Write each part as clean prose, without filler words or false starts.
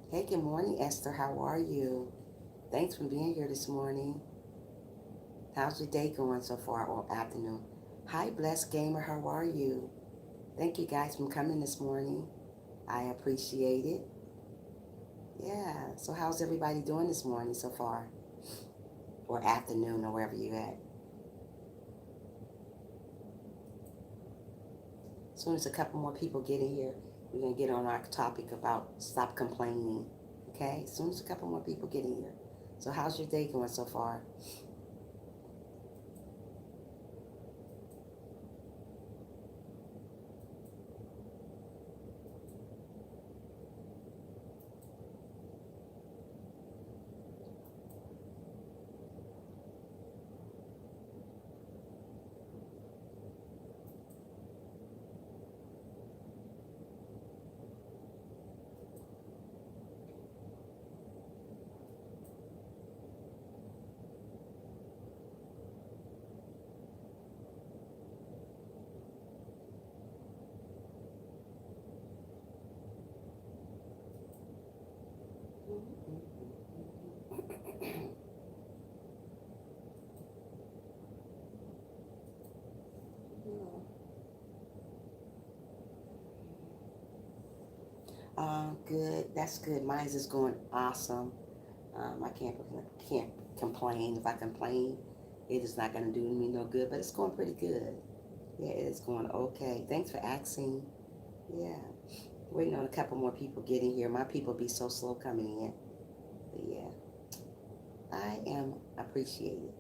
Hey, good morning, Esther. How are you? Thanks for being here this morning. How's your day going so far or afternoon? Hi, Blessed Gamer. How are you? Thank you guys for coming this morning. I appreciate it. Yeah. So, how's everybody doing this morning so far? Or afternoon, or wherever you at? As soon as a couple more people get in here, we're going to get on our topic about stop complaining. Okay? As soon as a couple more people get in here. So, how's your day going so far? Good. That's good. Mine's is going awesome. I can't complain. If I complain, it is not going to do me no good. But it's going pretty good. Yeah, it is going okay. Thanks for asking. Yeah, waiting on a couple more people getting here. My people be so slow coming in. But yeah, I am appreciated.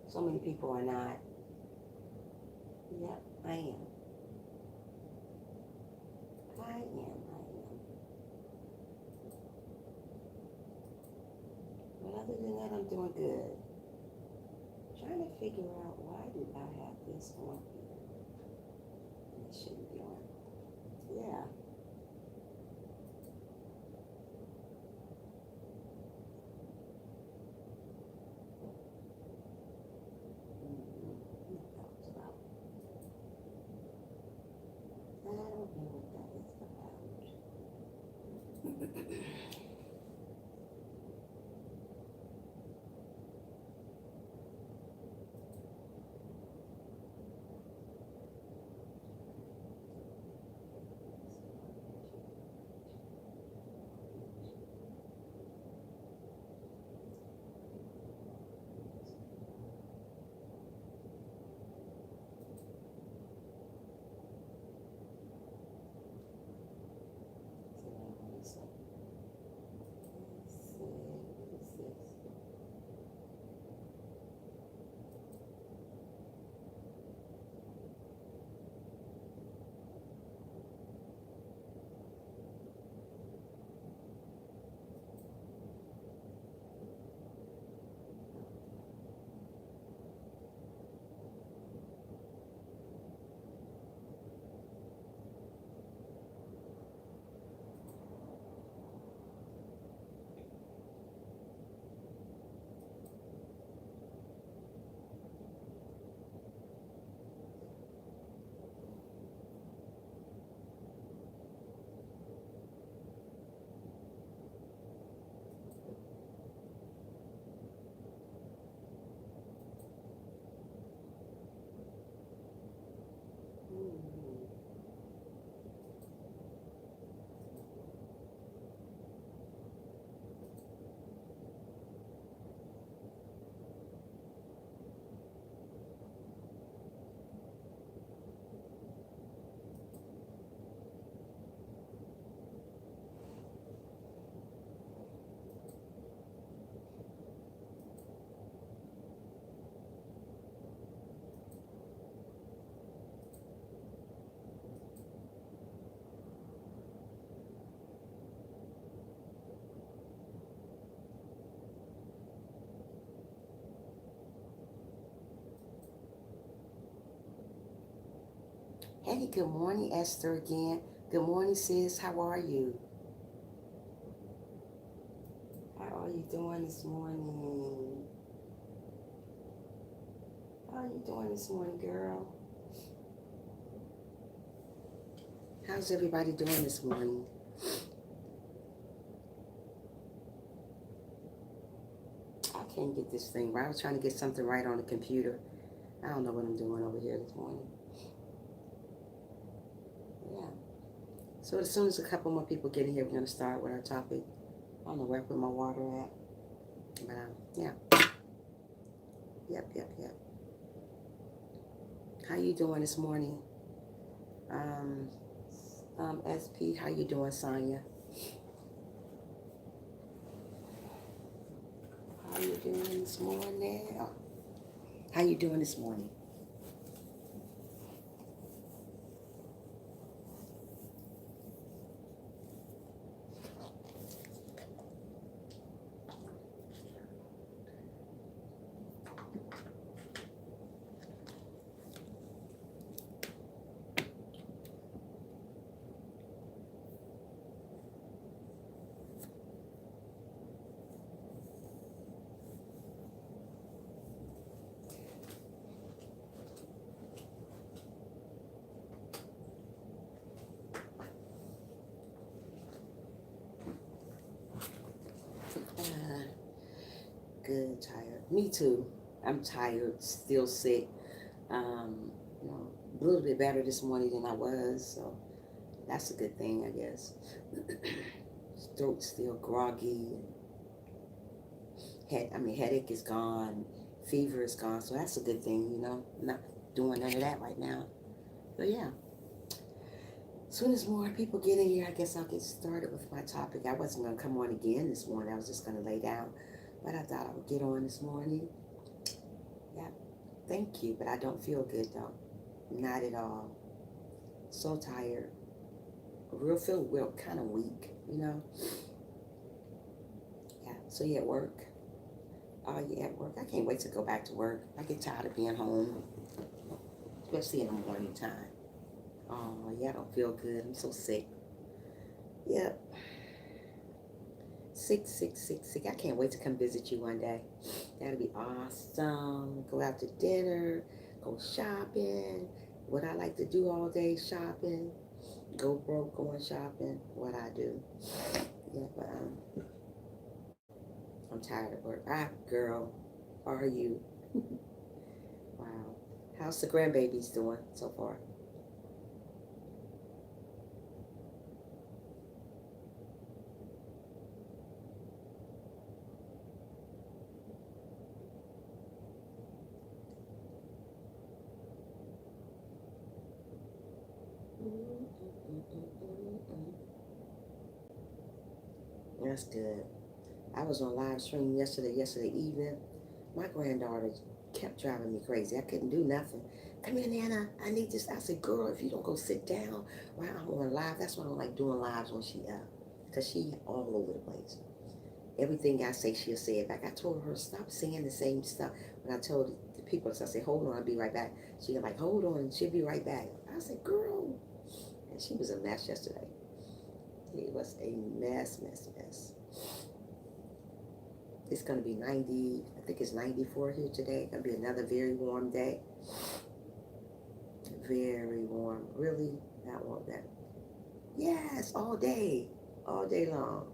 So many people are not. Yep, I am. I am. I am. But other than that, I'm doing good. Trying to figure out why did I have this on here? It shouldn't be on. Yeah. Thoughts about. I don't know what that is about. Hey, good morning, Esther again. Good morning, sis. How are you? How are you doing this morning? How are you doing this morning, girl? How's everybody doing this morning? can't get this thing right. I was trying to get something right on the computer. I don't know what I'm doing over here this morning. Yeah. So as soon as a couple more people get in here, we're going to start with our topic. I don't know where I put my water at. But, yeah. Yep. How you doing this morning? SP, how you doing, Sonia? How you doing this morning? Oh, how you doing this morning? Good, tired. Me too. I'm tired, still sick. You know, a little bit better this morning than I was, so that's a good thing, I guess. Throat still groggy. Headache is gone. Fever is gone, so that's a good thing, you know. I'm not doing none of that right now. But yeah, as soon as more people get in here, I guess I'll get started with my topic. I wasn't going to come on again this morning. I was just going to lay down. But I thought I would get on this morning. Yeah, thank you. But I don't feel good, though. Not at all. So tired. Feel real kind of weak, you know. Yeah, so you at work? Oh, you at work? I can't wait to go back to work. I get tired of being home, especially in the morning time. Oh, yeah, I don't feel good. I'm so sick. Yep. Sick. I can't wait to come visit you one day. That'll be awesome. Go out to dinner, go shopping. What I like to do all day, shopping. Go broke going shopping. What I do. Yeah, but I'm tired of work. Girl, are you? Wow. How's the grandbabies doing so far? That's good. I was on live stream yesterday evening. My granddaughter kept driving me crazy. I couldn't do nothing. Come here, Nana. I need this. I said, girl, if you don't go sit down while I'm on live, that's why I don't like doing lives when she up. Because she all over the place. Everything I say, she'll say it back. I told her, stop saying the same stuff. When I told the people, so I said, hold on, I'll be right back. She was like, hold on, and she'll be right back. I said, girl. And she was a mess yesterday. It was a mess. It's going to be 90, I think it's 94 here today. It's going to be another very warm day. Very warm. Really? Not warm that. Yes, all day long.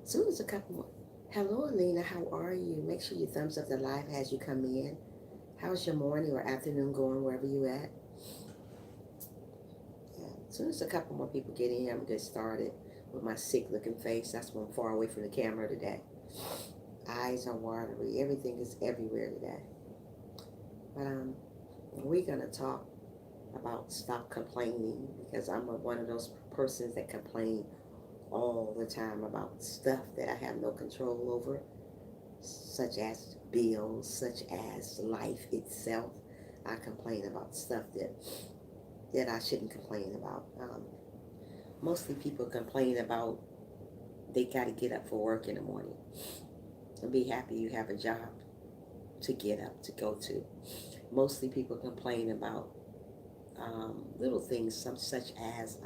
Soon as a couple more. Hello, Alina. How are you? Make sure you thumbs up the live as you come in. How's your morning or afternoon going wherever you at? Yeah. As soon as a couple more people get in here, I'm going to get started with my sick looking face. That's why I'm far away from the camera today. Eyes are watery. Everything is everywhere today. But we're going to talk about stop complaining, because I'm one of those persons that complain all the time about stuff that I have no control over, such as bills, such as life itself. I complain about stuff that I shouldn't complain about. Mostly people complain about they got to get up for work in the morning and be happy you have a job to get up to go to. Mostly people complain about little things, such as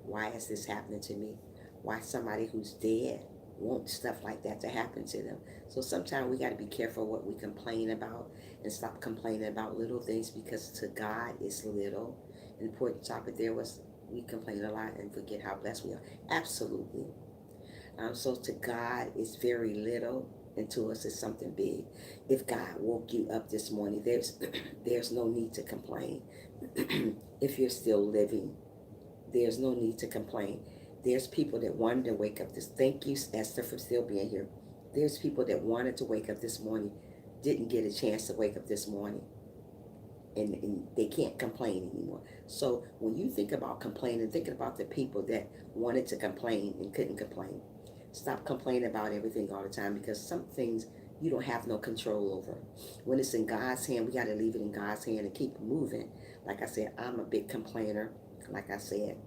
why is this happening to me? Why somebody who's dead wants stuff like that to happen to them? So sometimes we got to be careful what we complain about and stop complaining about little things, because to God it's little. An important topic there was we complain a lot and forget how blessed we are. Absolutely. So to God, it's very little, and to us, it's something big. If God woke you up this morning, there's no need to complain. If you're still living, there's no need to complain. There's people that wanted to wake up this. Thank you, Esther, for still being here. There's people that wanted to wake up this morning, didn't get a chance to wake up this morning, and they can't complain anymore. So when you think about complaining, thinking about the people that wanted to complain and couldn't complain. Stop complaining about everything all the time, because some things you don't have no control over. When it's in God's hand, we got to leave it in God's hand and keep moving. Like I said, I'm a big complainer. Like I said,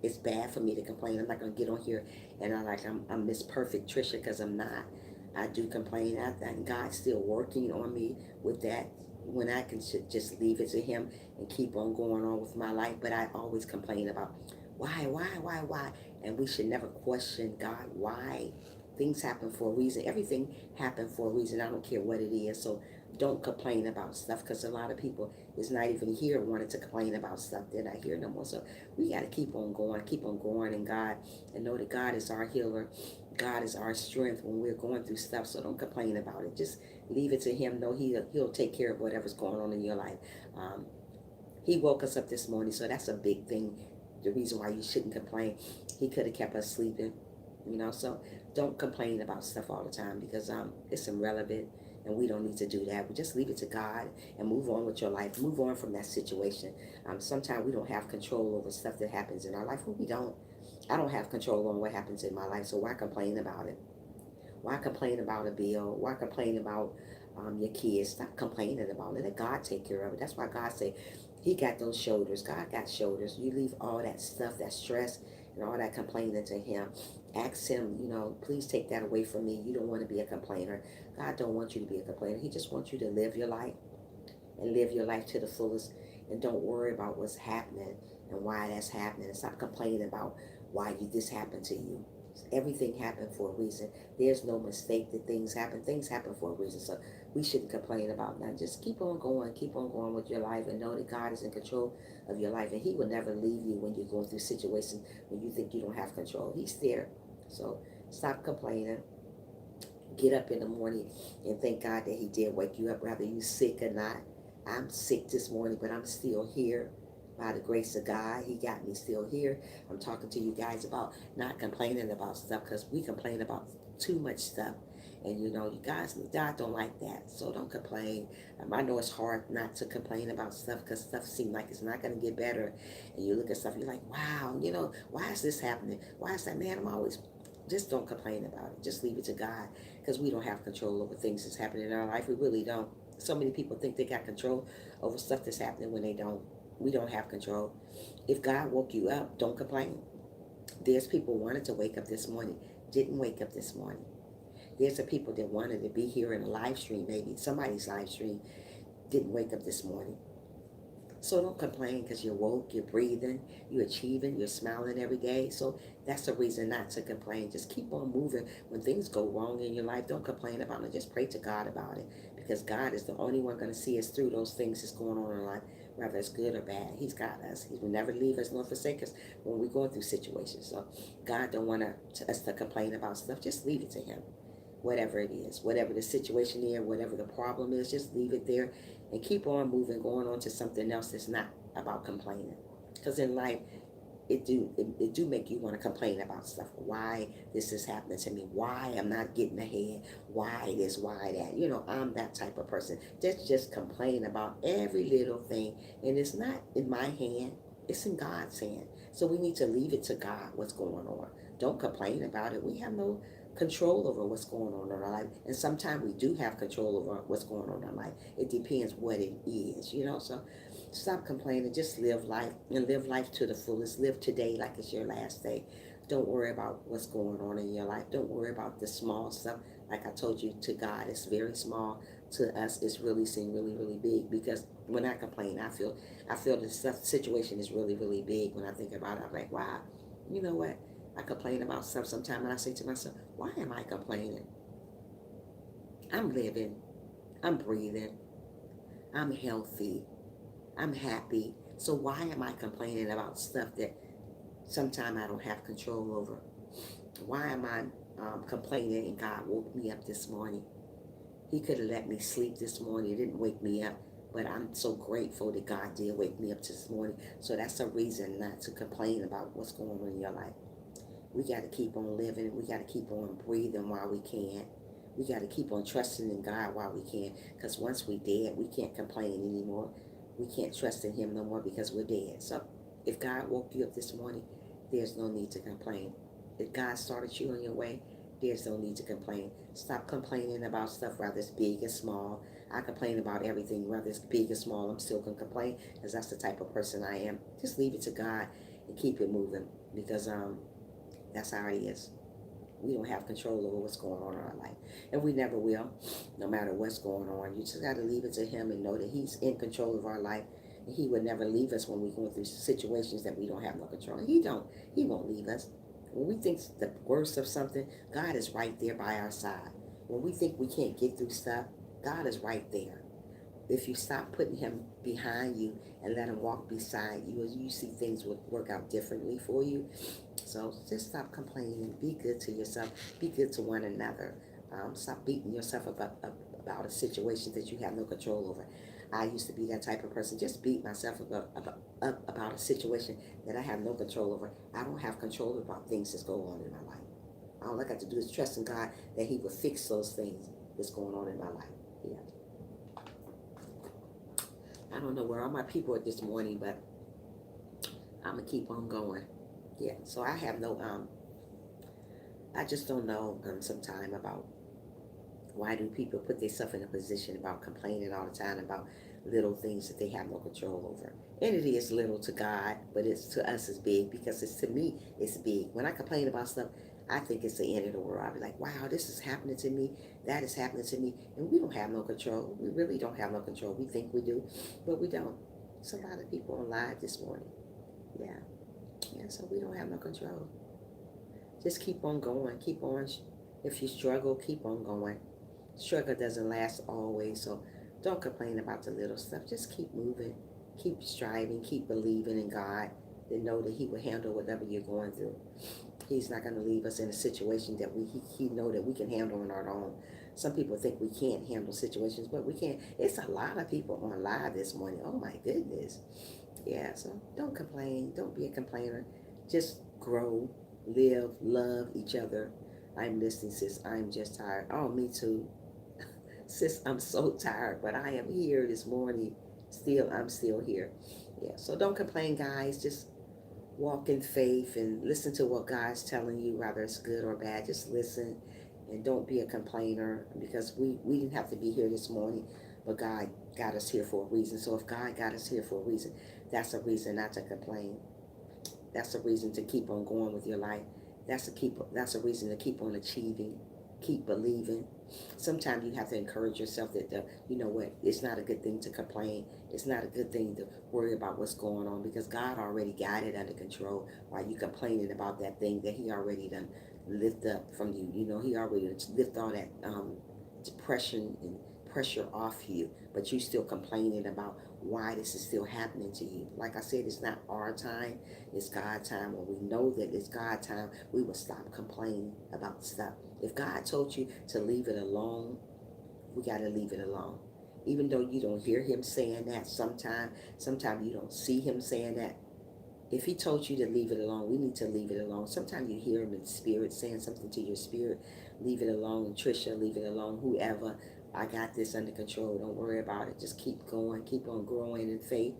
it's bad for me to complain. I'm not gonna get on here and I'm Miss Perfect Trisha, because I'm not. I do complain. I think God's still working on me with that. When I can just leave it to Him and keep on going on with my life. But I always complain about why, and we should never question God why. Things happen for a reason. Everything happened for a reason. I don't care what it is. So don't complain about stuff, because a lot of people is not even here wanting to complain about stuff. They're not here no more. So we got to keep on going in God, and know that God is our healer. God is our strength when we're going through stuff. So don't complain about it. Just leave it to Him. Know He'll take care of whatever's going on in your life. He woke us up this morning, so that's a big thing. The reason why you shouldn't complain. He could have kept us sleeping, So don't complain about stuff all the time, because it's irrelevant, and we don't need to do that. We just leave it to God and move on with your life. Move on from that situation. Sometimes we don't have control over stuff that happens in our life. Well, we don't. I don't have control on what happens in my life, so why complain about it? Why complain about a bill? Why complain about your kids? Stop complaining about it. Let God take care of it. That's why God said He got those shoulders. God got shoulders. You leave all that stuff, that stress, and all that complaining to Him. Ask Him, please take that away from me. You don't want to be a complainer. God don't want you to be a complainer. He just wants you to live your life, and live your life to the fullest. And don't worry about what's happening and why that's happening. And stop complaining about why this happened to you. Everything happened for a reason. There's no mistake that things happen. Things happen for a reason. So we shouldn't complain about that. Just keep on going. Keep on going with your life, and know that God is in control of your life. And He will never leave you when you're going through situations when you think you don't have control. He's there. So stop complaining. Get up in the morning and thank God that He did wake you up, whether you sick or not. I'm sick this morning, but I'm still here. By the grace of God, He got me still here. I'm talking to you guys about not complaining about stuff, because we complain about too much stuff. And you guys, God don't like that. So don't complain. I know it's hard not to complain about stuff, because stuff seems like it's not going to get better. And you look at stuff, you're like, wow, why is this happening? Why is that? Man, I'm always, just don't complain about it. Just leave it to God, because we don't have control over things that's happening in our life. We really don't. So many people think they got control over stuff that's happening when they don't. We don't have control. If God woke you up, don't complain. There's people wanted to wake up this morning, didn't wake up this morning. There's the people that wanted to be here in a live stream, maybe somebody's live stream, didn't wake up this morning. So don't complain, because you're woke, you're breathing, you're achieving, you're smiling every day. So that's a reason not to complain. Just keep on moving. When things go wrong in your life, don't complain about it. Just pray to God about it, because God is the only one going to see us through those things that's going on in our life, whether it's good or bad. He's got us. He will never leave us nor forsake us when we're going through situations. So God don't want us to complain about stuff. Just leave it to Him. Whatever it is, whatever the situation is, whatever the problem is, just leave it there and keep on moving, going on to something else that's not about complaining. Because in life, it do make you want to complain about stuff. Why this is happening to me? Why I'm not getting ahead? Why this? Why that? I'm that type of person that's just complain about every little thing, and it's not in my hand. It's in God's hand. So we need to leave it to God what's going on. Don't complain about it. We have no control over what's going on in our life. And sometimes we do have control over what's going on in our life. It depends what it is, So stop complaining. Just live life, and live life to the fullest. Live today like it's your last day. Don't worry about what's going on in your life. Don't worry about the small stuff. Like I told you, to God, it's very small. To us, it's really seem really, really big, because when I complain, I feel the situation is really, really big. When I think about it, I'm like, wow, you know what? I complain about stuff sometimes, and I say to myself, why am I complaining? I'm living. I'm breathing. I'm healthy. I'm happy. So why am I complaining about stuff that sometimes I don't have control over? Why am I complaining, and God woke me up this morning. He could have let me sleep this morning. He didn't wake me up. But I'm so grateful that God did wake me up this morning. So that's a reason not to complain about what's going on in your life. We got to keep on living. We got to keep on breathing while we can. We got to keep on trusting in God while we can. Because once we're dead, we can't complain anymore. We can't trust in him no more because we're dead. So if God woke you up this morning, there's no need to complain. If God started you on your way, there's no need to complain. Stop complaining about stuff, whether it's big or small. I complain about everything, whether it's big or small. I'm still going to complain because that's the type of person I am. Just leave it to God and keep it moving because that's how it is. We don't have control over what's going on in our life. And we never will, no matter what's going on. You just got to leave it to him and know that he's in control of our life. And he would never leave us when we're going through situations that we don't have no control. He won't leave us. When we think the worst of something, God is right there by our side. When we think we can't get through stuff, God is right there. If you stop putting him behind you and let him walk beside you, you see things would work out differently for you. So just stop complaining. Be good to yourself. Be good to one another. Stop beating yourself about a situation that you have no control over. I used to be that type of person. Just beat myself about a situation that I have no control over. I don't have control about things that's going on in my life. All I got to do is trust in God that he will fix those things that's going on in my life. Yeah. I don't know where all my people are this morning, but I'm gonna keep on going. Yeah. So I have no I just don't know sometime about why do people put themselves in a position about complaining all the time about little things that they have no control over. And it is little to God, but it's to us is big because it's to me it's big. When I complain about stuff, I think it's the end of the world. I'll be like, wow, this is happening to me, that is happening to me, and we don't have no control. We really don't have no control. We think we do, but we don't. There's a lot of people on live this morning. Yeah. Yeah, so we don't have no control. Just keep on going. Keep on. If you struggle, keep on going. Struggle doesn't last always, so don't complain about the little stuff. Just keep moving. Keep striving. Keep believing in God. And know that he will handle whatever you're going through. He's not going to leave us in a situation that he know that we can handle on our own. Some people think we can't handle situations, but we can. It's a lot of people on live this morning. Oh my goodness. Yeah, so don't complain. Don't be a complainer. Just grow, live, love each other. I'm listening, sis. I'm just tired. Oh, me too. Sis, I'm so tired, but I am here this morning. I'm still here. Yeah, so don't complain, guys. Just walk in faith and listen to what God's telling you, whether it's good or bad. Just listen and don't be a complainer because we didn't have to be here this morning, but God got us here for a reason. So if God got us here for a reason, that's a reason not to complain. That's a reason to keep on going with your life. That's a reason to keep on achieving, keep believing. Sometimes you have to encourage yourself that you know what, it's not a good thing to complain. It's not a good thing to worry about what's going on because God already got it under control. While you complaining about that thing that he already done lift up from you. You know, he already lift all that depression and pressure off you, but you still complaining about why this is still happening to you. Like I said, it's not our time, it's God's time. When we know that it's God's time, we will stop complaining about stuff. If God told you to leave it alone, we got to leave it alone. Even though you don't hear him saying that sometimes you don't see him saying that. If he told you to leave it alone, we need to leave it alone. Sometimes you hear him in spirit saying something to your spirit. Leave it alone, Trisha, leave it alone, whoever. I got this under control. Don't worry about it. Just keep going. Keep on growing in faith.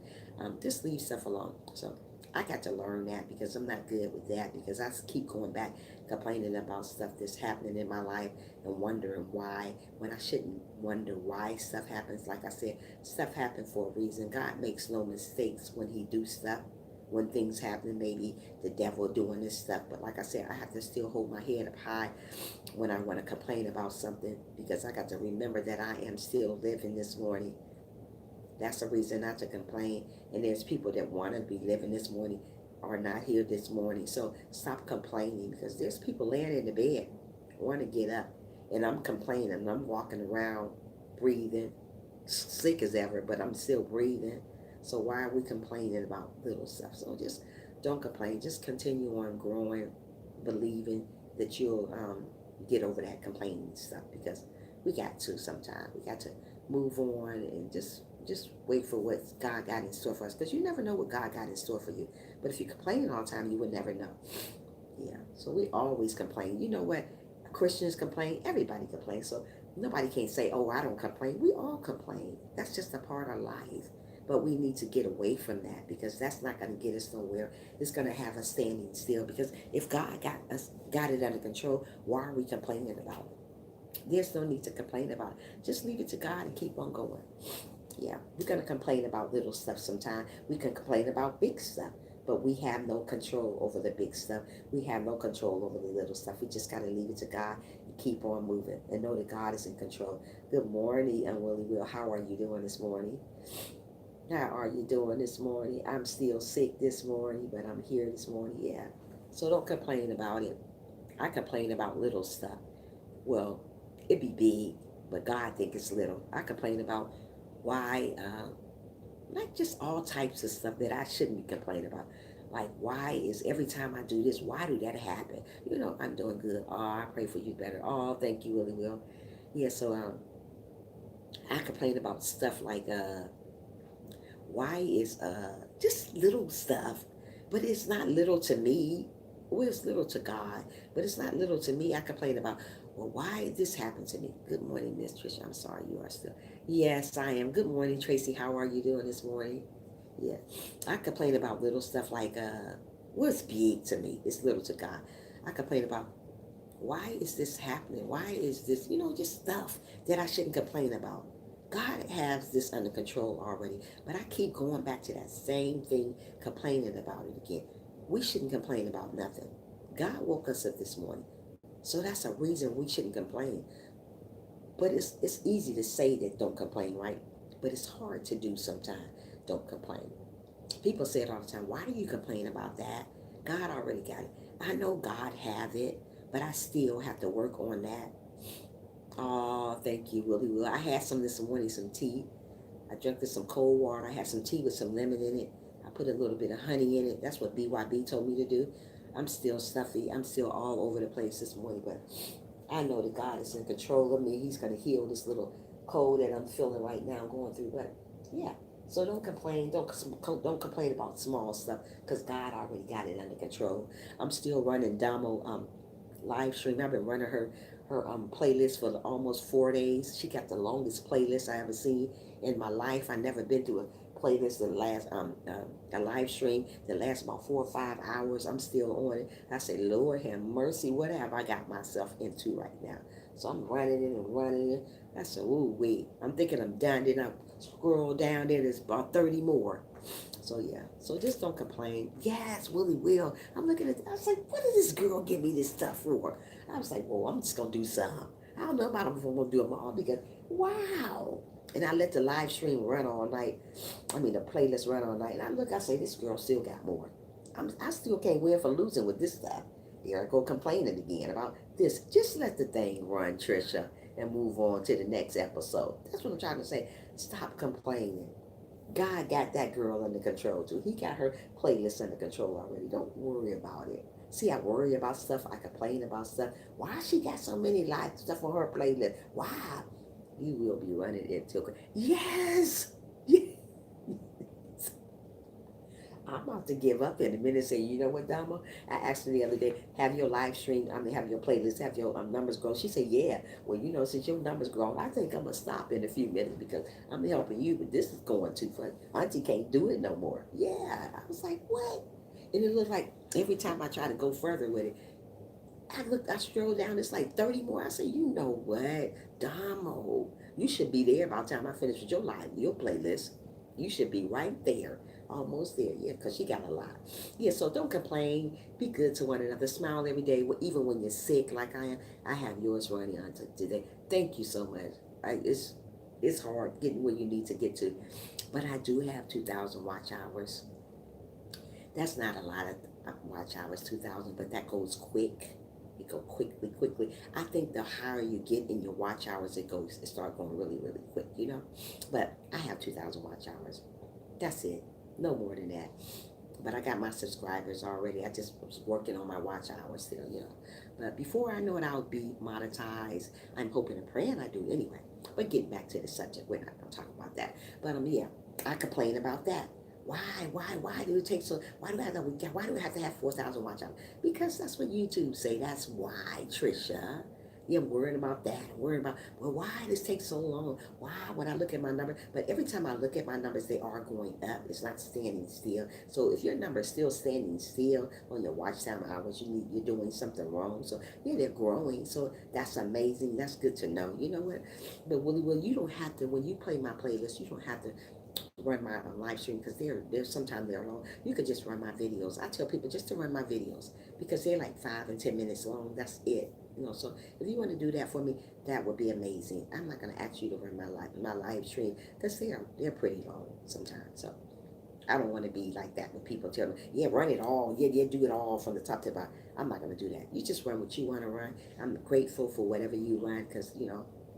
Just leave stuff alone. So I got to learn that because I'm not good with that because I keep going back complaining about stuff that's happening in my life and wondering why when I shouldn't wonder why stuff happens. Like I said, stuff happens for a reason. God makes no mistakes when he do stuff. When things happen, maybe the devil doing this stuff. But like I said, I have to still hold my head up high when I want to complain about something because I got to remember that I am still living this morning. That's a reason not to complain. And there's people that want to be living this morning are not here this morning. So stop complaining because there's people laying in the bed want to get up. And I'm complaining. And I'm walking around breathing, sick as ever, but I'm still breathing. So why are we complaining about little stuff? So just don't complain. Just continue on growing, believing that you'll get over that complaining stuff, because we got to sometimes. We got to move on and just wait for what God got in store for us, because you never know what God got in store for you. But if you complain all the time, you would never know. Yeah, so we always complain. You know what? Christians complain. Everybody complains. So nobody can say, "Oh, I don't complain." We all complain. That's just a part of life. But we need to get away from that, because that's not going to get us nowhere. It's going to have us standing still. Because if God got it under control, why are we complaining about it? There's no need to complain about it. Just leave it to God and keep on going. Yeah, we're going to complain about little stuff sometimes. We can complain about big stuff, but we have no control over the big stuff. We have no control over the little stuff. We just got to leave it to God and keep on moving and know that God is in control. Good morning, Willie Will. How are you doing this morning? How are you doing this morning? I'm still sick this morning, but I'm here this morning. Yeah. So don't complain about it. I complain about little stuff. Well, it be big, but God think it's little. I complain about why, like just all types of stuff that I shouldn't be complaining about. Like, why is every time I do this, why do that happen? You know, I'm doing good. Oh, I pray for you better. Oh, thank you, Willie Will. Yeah, so I complain about stuff like why is just little stuff, but it's not little to me. Well, it's little to God, but it's not little to me. I complain about, well, why did this happen to me? Good morning, Miss Tricia. I'm sorry you are still. Yes, I am. Good morning, Tracy. How are you doing this morning? Yeah, I complain about little stuff like what's big to me? It's little to God. I complain about, why is this happening? Why is this, just stuff that I shouldn't complain about. God has this under control already, but I keep going back to that same thing, complaining about it again. We shouldn't complain about nothing. God woke us up this morning, so that's a reason we shouldn't complain. But it's easy to say that don't complain, right? But it's hard to do sometimes. Don't complain. People say it all the time. Why do you complain about that? God already got it. I know God have it, but I still have to work on that. Oh, thank you, Willie Will. I had some this morning, some tea. I drank this some cold water. I had some tea with some lemon in it. I put a little bit of honey in it. That's what BYB told me to do. I'm still stuffy. I'm still all over the place this morning, but I know that God is in control of me. He's going to heal this little cold that I'm feeling right now, going through. But yeah, so don't complain. Don't complain about small stuff, because God already got it under control. I'm still running Damo live stream. I've been running her playlist for almost 4 days. She got the longest playlist I ever seen in my life. I never been to a playlist that last a live stream that lasts about 4 or 5 hours. I'm still on it. I say, Lord have mercy, what have I got myself into right now? So I'm running it and running it. I said, ooh, wait. I'm thinking I'm done. Then I scroll down there. There's about 30 more. So yeah, so just don't complain. Yes, Willie Will. I'm looking at, I was like, what did this girl give me this stuff for? I was like, well, I'm just gonna do some. I don't know about them if I'm gonna do them all, because wow. And I let the live stream run all night. I mean, the playlist run all night. And I look, I say, this girl still got more. I still can't win for losing with this stuff. There I go complaining again about this. Just let the thing run, Trisha, and move on to the next episode. That's what I'm trying to say. Stop complaining. God got that girl under control too. He got her playlist under control already. Don't worry about it. See, I worry about stuff. I complain about stuff. Why she got so many live stuff on her playlist? Why? You will be running into it. Yes! I'm about to give up in a minute and say, you know what, Dama? I asked her the other day, have your live stream, have your playlist, have your numbers grow? She said, yeah. Well, since your numbers grow, I think I'm going to stop in a few minutes, because I'm helping you, but this is going too far. Auntie can't do it no more. Yeah. I was like, what? And it looked like every time I try to go further with it, I strolled down, it's like 30 more. I said, you know what, Damo, you should be there by the time I finish with your playlist. You should be right there, almost there, yeah, because she got a lot. Yeah, so don't complain. Be good to one another. Smile every day, even when you're sick, like I am. I have yours running on today. Thank you so much. It's hard getting where you need to get to, but I do have 2,000 watch hours. That's not a lot of watch hours, 2,000, but that goes quick. It go quickly, quickly. I think the higher you get in your watch hours, it start going really, really quick. But I have 2,000 watch hours. That's it. No more than that. But I got my subscribers already. I just was working on my watch hours still. But before I know it, I'll be monetized. I'm hoping and praying I do anyway. But getting back to the subject, we're not going to talk about that. But yeah, I complain about that. Why do it take so? Why do I have to? Why do I have to have 4,000 watch hours? Because that's what YouTube say. That's why, Trisha. Yeah, I'm worrying about that. I'm worrying about, well, why this takes so long? Why when I look at my number? But every time I look at my numbers, they are going up. It's not standing still. So if your number is still standing still on your watch time hours, you're doing something wrong. So yeah, they're growing. So that's amazing. That's good to know. You know what? But Willie, well, you don't have to, when you play my playlist, you don't have to run my live stream because they're sometimes they're long. You could just run my videos. I tell people just to run my videos because they're like 5 and 10 minutes long. That's it. So if you want to do that for me, that would be amazing. I'm not going to ask you to run my live stream because they're pretty long sometimes. So I don't want to be like that when people tell me, yeah, run it all. Yeah, do it all from the top to the bottom. I'm not going to do that. You just run what you want to run. I'm grateful for whatever you run because, you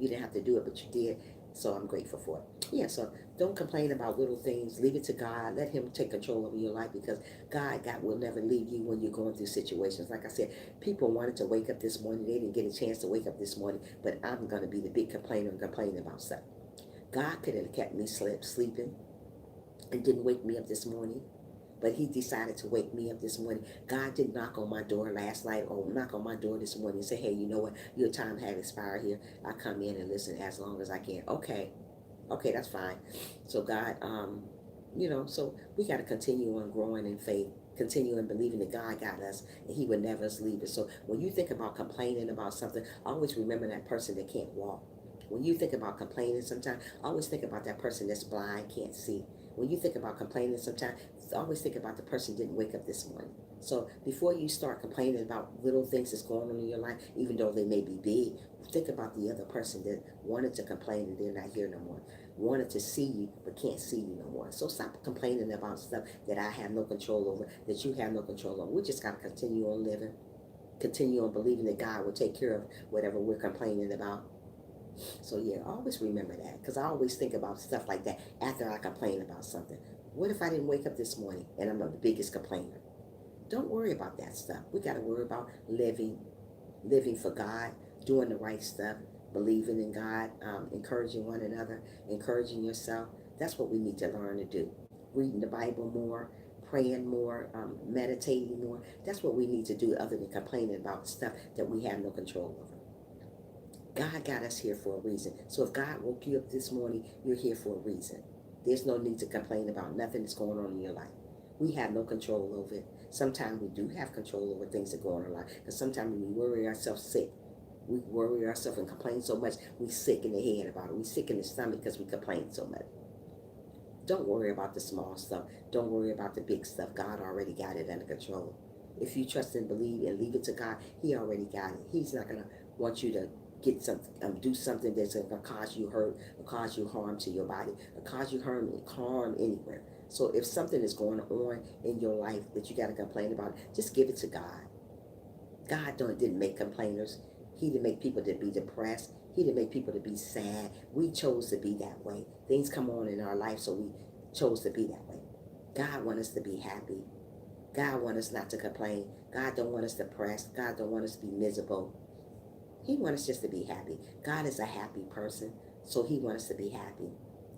didn't have to do it, but you did. So I'm grateful for it. Yeah, so don't complain about little things. Leave it to God. Let him take control over your life because God will never leave you when you're going through situations. Like I said, people wanted to wake up this morning. They didn't get a chance to wake up this morning, but I'm going to be the big complainer and complaining about stuff. God could have kept me sleeping and didn't wake me up this morning. But he decided to wake me up this morning. God didn't knock on my door last night or knock on my door this morning and say, hey, you know what? Your time has expired here. I come in and listen as long as I can. Okay, that's fine. So God, so we got to continue on growing in faith, continue on believing that God got us and he would never leave us. So when you think about complaining about something, always remember that person that can't walk. When you think about complaining sometimes, always think about that person that's blind, can't see. When you think about complaining sometimes, always think about the person didn't wake up this morning. So before you start complaining about little things that's going on in your life, even though they may be big, think about the other person that wanted to complain and they're not here no more. Wanted to see you but can't see you no more. So stop complaining about stuff that I have no control over, that you have no control over. We just got to continue on living, continue on believing that God will take care of whatever we're complaining about. So yeah, always remember that because I always think about stuff like that after I complain about something. What if I didn't wake up this morning and I'm the biggest complainer? Don't worry about that stuff. We got to worry about living for God, doing the right stuff, believing in God, encouraging one another, encouraging yourself. That's what we need to learn to do. Reading the Bible more, praying more, meditating more. That's what we need to do other than complaining about stuff that we have no control over. God got us here for a reason. So if God woke you up this morning, you're here for a reason. There's no need to complain about nothing that's going on in your life. We have no control over it. Sometimes we do have control over things that go on in our life. Because sometimes we worry ourselves sick. We worry ourselves and complain so much, we sick in the head about it. We sick in the stomach because we complain so much. Don't worry about the small stuff. Don't worry about the big stuff. God already got it under control. If you trust and believe and leave it to God, he already got it. He's not going to want you to get something, do something that's going to cause you hurt or cause you harm to your body or cause you harm anywhere. So if something is going on in your life that you got to complain about, just give it to God. God didn't make complainers. He didn't make people to be depressed. He didn't make people to be sad. We chose to be that way. Things come on in our life, so we chose to be that way. God wants us to be happy. God wants us not to complain. God don't want us depressed. God don't want us to be miserable. He wants us just to be happy. God is a happy person, so he wants us to be happy.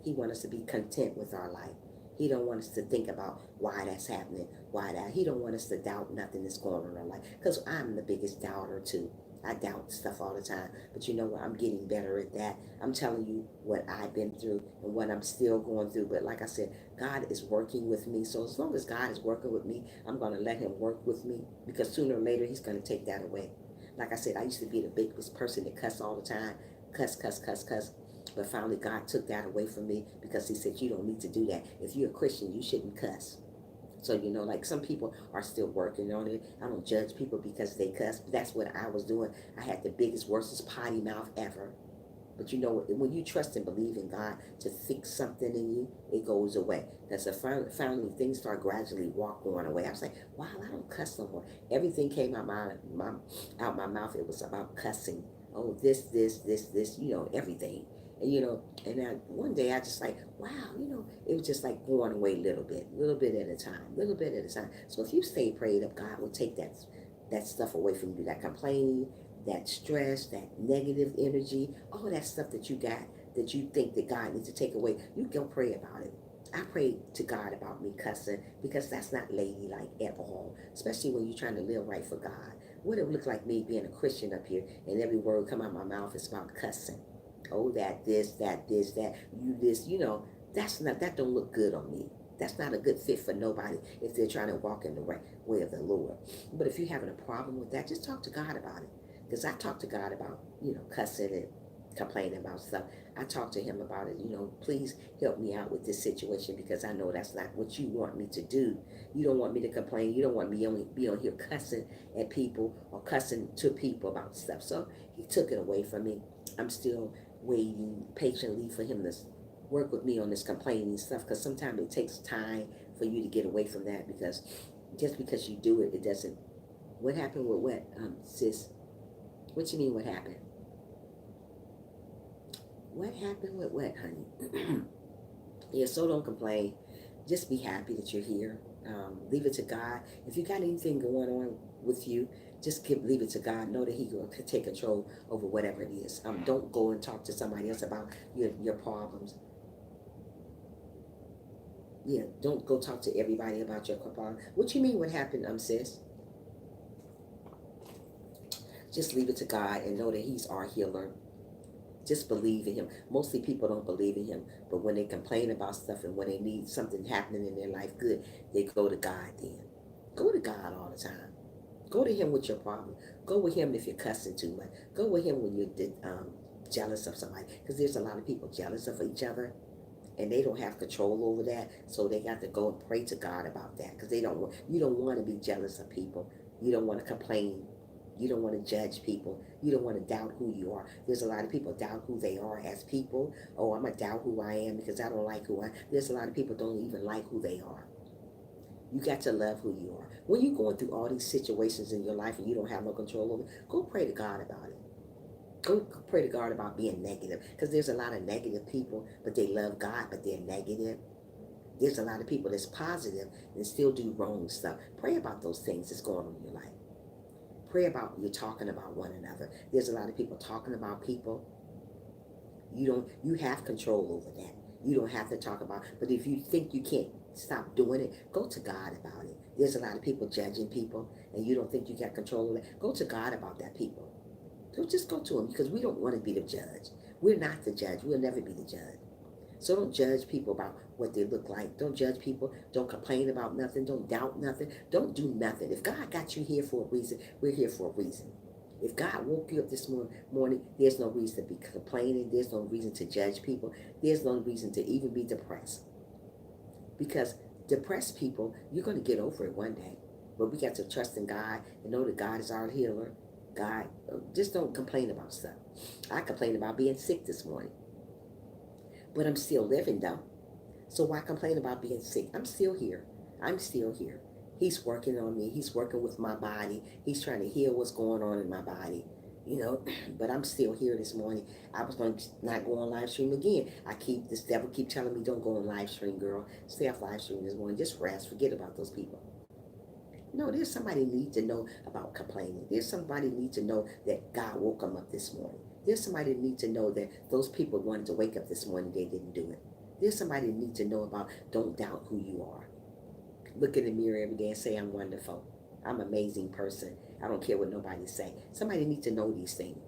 He wants us to be content with our life. He don't want us to think about why that's happening, why that. He don't want us to doubt nothing that's going on in our life. Because I'm the biggest doubter too. I doubt stuff all the time. But you know what? I'm getting better at that. I'm telling you what I've been through and what I'm still going through. But like I said, God is working with me. So as long as God is working with me, I'm going to let him work with me. Because sooner or later, he's going to take that away. Like I said, I used to be the biggest person that cuss all the time. Cuss. But finally, God took that away from me because he said, you don't need to do that. If you're a Christian, you shouldn't cuss. So, like some people are still working on it. I don't judge people because they cuss. That's what I was doing. I had the biggest, worstest potty mouth ever. But when you trust and believe in God to fix something in you, it goes away. Because finally things start gradually going away. I was like, wow, I don't cuss no more. Everything came out my mouth. It was about cussing. Oh, this, everything. And, and then one day I just like, wow, it was just like going away little bit at a time. So if you stay prayed up, God will take that that stuff away from you, that complaining, that stress, that negative energy, all that stuff that you got that you think that God needs to take away. You go pray about it. I pray to God about me cussing because that's not ladylike at all, especially when you're trying to live right for God. What it would look like me being a Christian up here and every word come out of my mouth is about cussing. Oh, that, this, that, you this, that don't look good on me. That's not a good fit for nobody if they're trying to walk in the right way of the Lord. But if you're having a problem with that, just talk to God about it. Because I talk to God about, cussing and complaining about stuff. I talk to him about it, please help me out with this situation because I know that's not what you want me to do. You don't want me to complain. You don't want me to be on here cussing at people or cussing to people about stuff. So he took it away from me. I'm still waiting patiently for him to work with me on this complaining stuff because sometimes it takes time for you to get away from that because just because you do it, it doesn't. What happened with what, sis? What you mean what happened? What happened with what, honey? Yeah, so don't complain. Just be happy that you're here. Leave it to God. If you got anything going on with you, just leave it to God. Know that He will take control over whatever it is. Don't go and talk to somebody else about your problems. Yeah, don't go talk to everybody about your problem. What you mean what happened, sis? Just leave it to God and know that He's our healer. Just believe in Him. Mostly people don't believe in Him, but when they complain about stuff and when they need something happening in their life good, they go to God then. Go to God all the time. Go to Him with your problem. Go with Him if you're cussing too much. Go with Him when you're jealous of somebody. Because there's a lot of people jealous of each other and they don't have control over that. So they got to go and pray to God about that because you don't want to be jealous of people. You don't want to complain. You don't want to judge people. You don't want to doubt who you are. There's a lot of people doubt who they are as people. Oh, I'm going to doubt who I am because I don't like who I am. There's a lot of people don't even like who they are. You got to love who you are. When you're going through all these situations in your life and you don't have no control over it, go pray to God about it. Go pray to God about being negative because there's a lot of negative people, but they love God, but they're negative. There's a lot of people that's positive and still do wrong stuff. Pray about those things that's going on in your life. Pray about you talking about one another. There's a lot of people talking about people. You have control over that. You don't have to talk about it. But if you think you can't stop doing it, go to God about it. There's a lot of people judging people and you don't think you got control of it. Go to God about that people. Don't just go to Him because we don't want to be the judge. We're not the judge. We'll never be the judge. So don't judge people about what they look like. Don't judge people. Don't complain about nothing. Don't doubt nothing. Don't do nothing. If God got you here for a reason, we're here for a reason. If God woke you up this morning, there's no reason to be complaining. There's no reason to judge people. There's no reason to even be depressed. Because depressed people, you're going to get over it one day. But we got to trust in God and know that God is our healer. God, just don't complain about stuff. I complained about being sick this morning. But I'm still living though. So why complain about being sick? I'm still here. I'm still here. He's working on me. He's working with my body. He's trying to heal what's going on in my body. But I'm still here this morning. I was going to not go on live stream again. This devil keep telling me don't go on live stream, girl. Stay off live stream this morning. Just rest. Forget about those people. No, there's somebody need to know about complaining. There's somebody need to know that God woke them up this morning. There's somebody need to know that those people wanted to wake up this morning, they didn't do it. There's somebody need to know about don't doubt who you are. Look in the mirror every day and say, I'm wonderful. I'm an amazing person. I don't care what nobody say. Somebody need to know these things.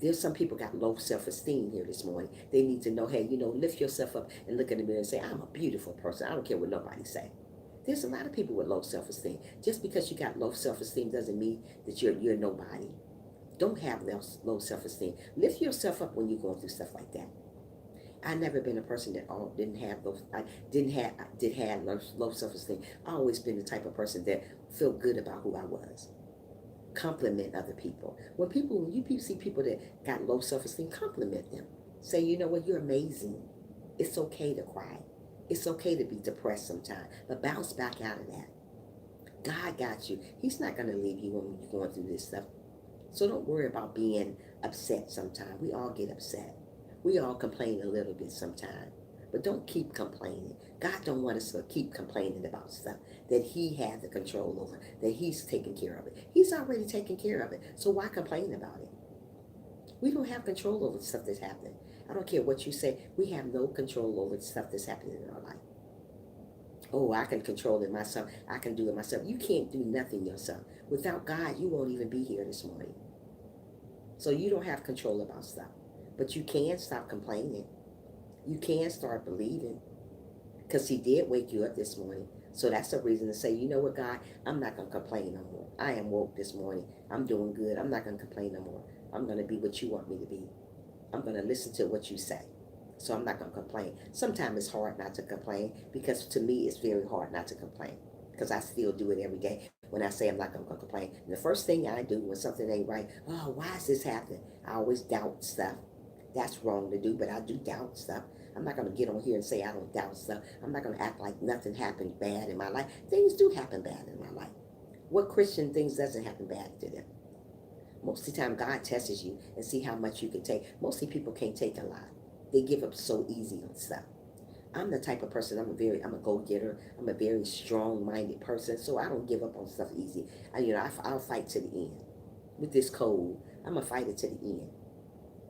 There's some people got low self-esteem here this morning. They need to know, hey, lift yourself up and look in the mirror and say, I'm a beautiful person. I don't care what nobody say. There's a lot of people with low self-esteem. Just because you got low self-esteem doesn't mean that you're nobody. Don't have low self-esteem. Lift yourself up when you're going through stuff like that. I never been a person that didn't have low self-esteem. I always been the type of person that felt good about who I was. Compliment other people. When you see people that got low self-esteem, compliment them. Say, you know what, you're amazing. It's okay to cry. It's okay to be depressed sometimes, but bounce back out of that. God got you. He's not going to leave you when you're going through this stuff. So don't worry about being upset sometimes. We all get upset. We all complain a little bit sometimes. But don't keep complaining. God don't want us to keep complaining about stuff that he has the control over, that he's taking care of it. He's already taken care of it. So why complain about it? We don't have control over the stuff that's happening. I don't care what you say. We have no control over the stuff that's happening in our life. Oh, I can control it myself. I can do it myself. You can't do nothing yourself. Without God, you won't even be here this morning. So you don't have control about stuff. But you can stop complaining. You can start believing. Because he did wake you up this morning. So that's a reason to say, you know what, God, I'm not going to complain no more. I am woke this morning. I'm doing good. I'm not going to complain no more. I'm going to be what you want me to be. I'm going to listen to what you say. So I'm not going to complain. Sometimes it's hard not to complain because to me it's very hard not to complain because I still do it every day when I say I'm not going to complain. And the first thing I do when something ain't right, oh, why is this happening? I always doubt stuff. That's wrong to do, but I do doubt stuff. I'm not going to get on here and say I don't doubt stuff. I'm not going to act like nothing happened bad in my life. Things do happen bad in my life. What Christian things doesn't happen bad to them? Most of the time, God tests you and see how much you can take. Mostly people can't take a lot. They give up so easy on stuff. I'm the type of person, I'm a go-getter. I'm a very strong-minded person, so I don't give up on stuff easy. I'll fight to the end. With this cold, I'm going to fight it to the end.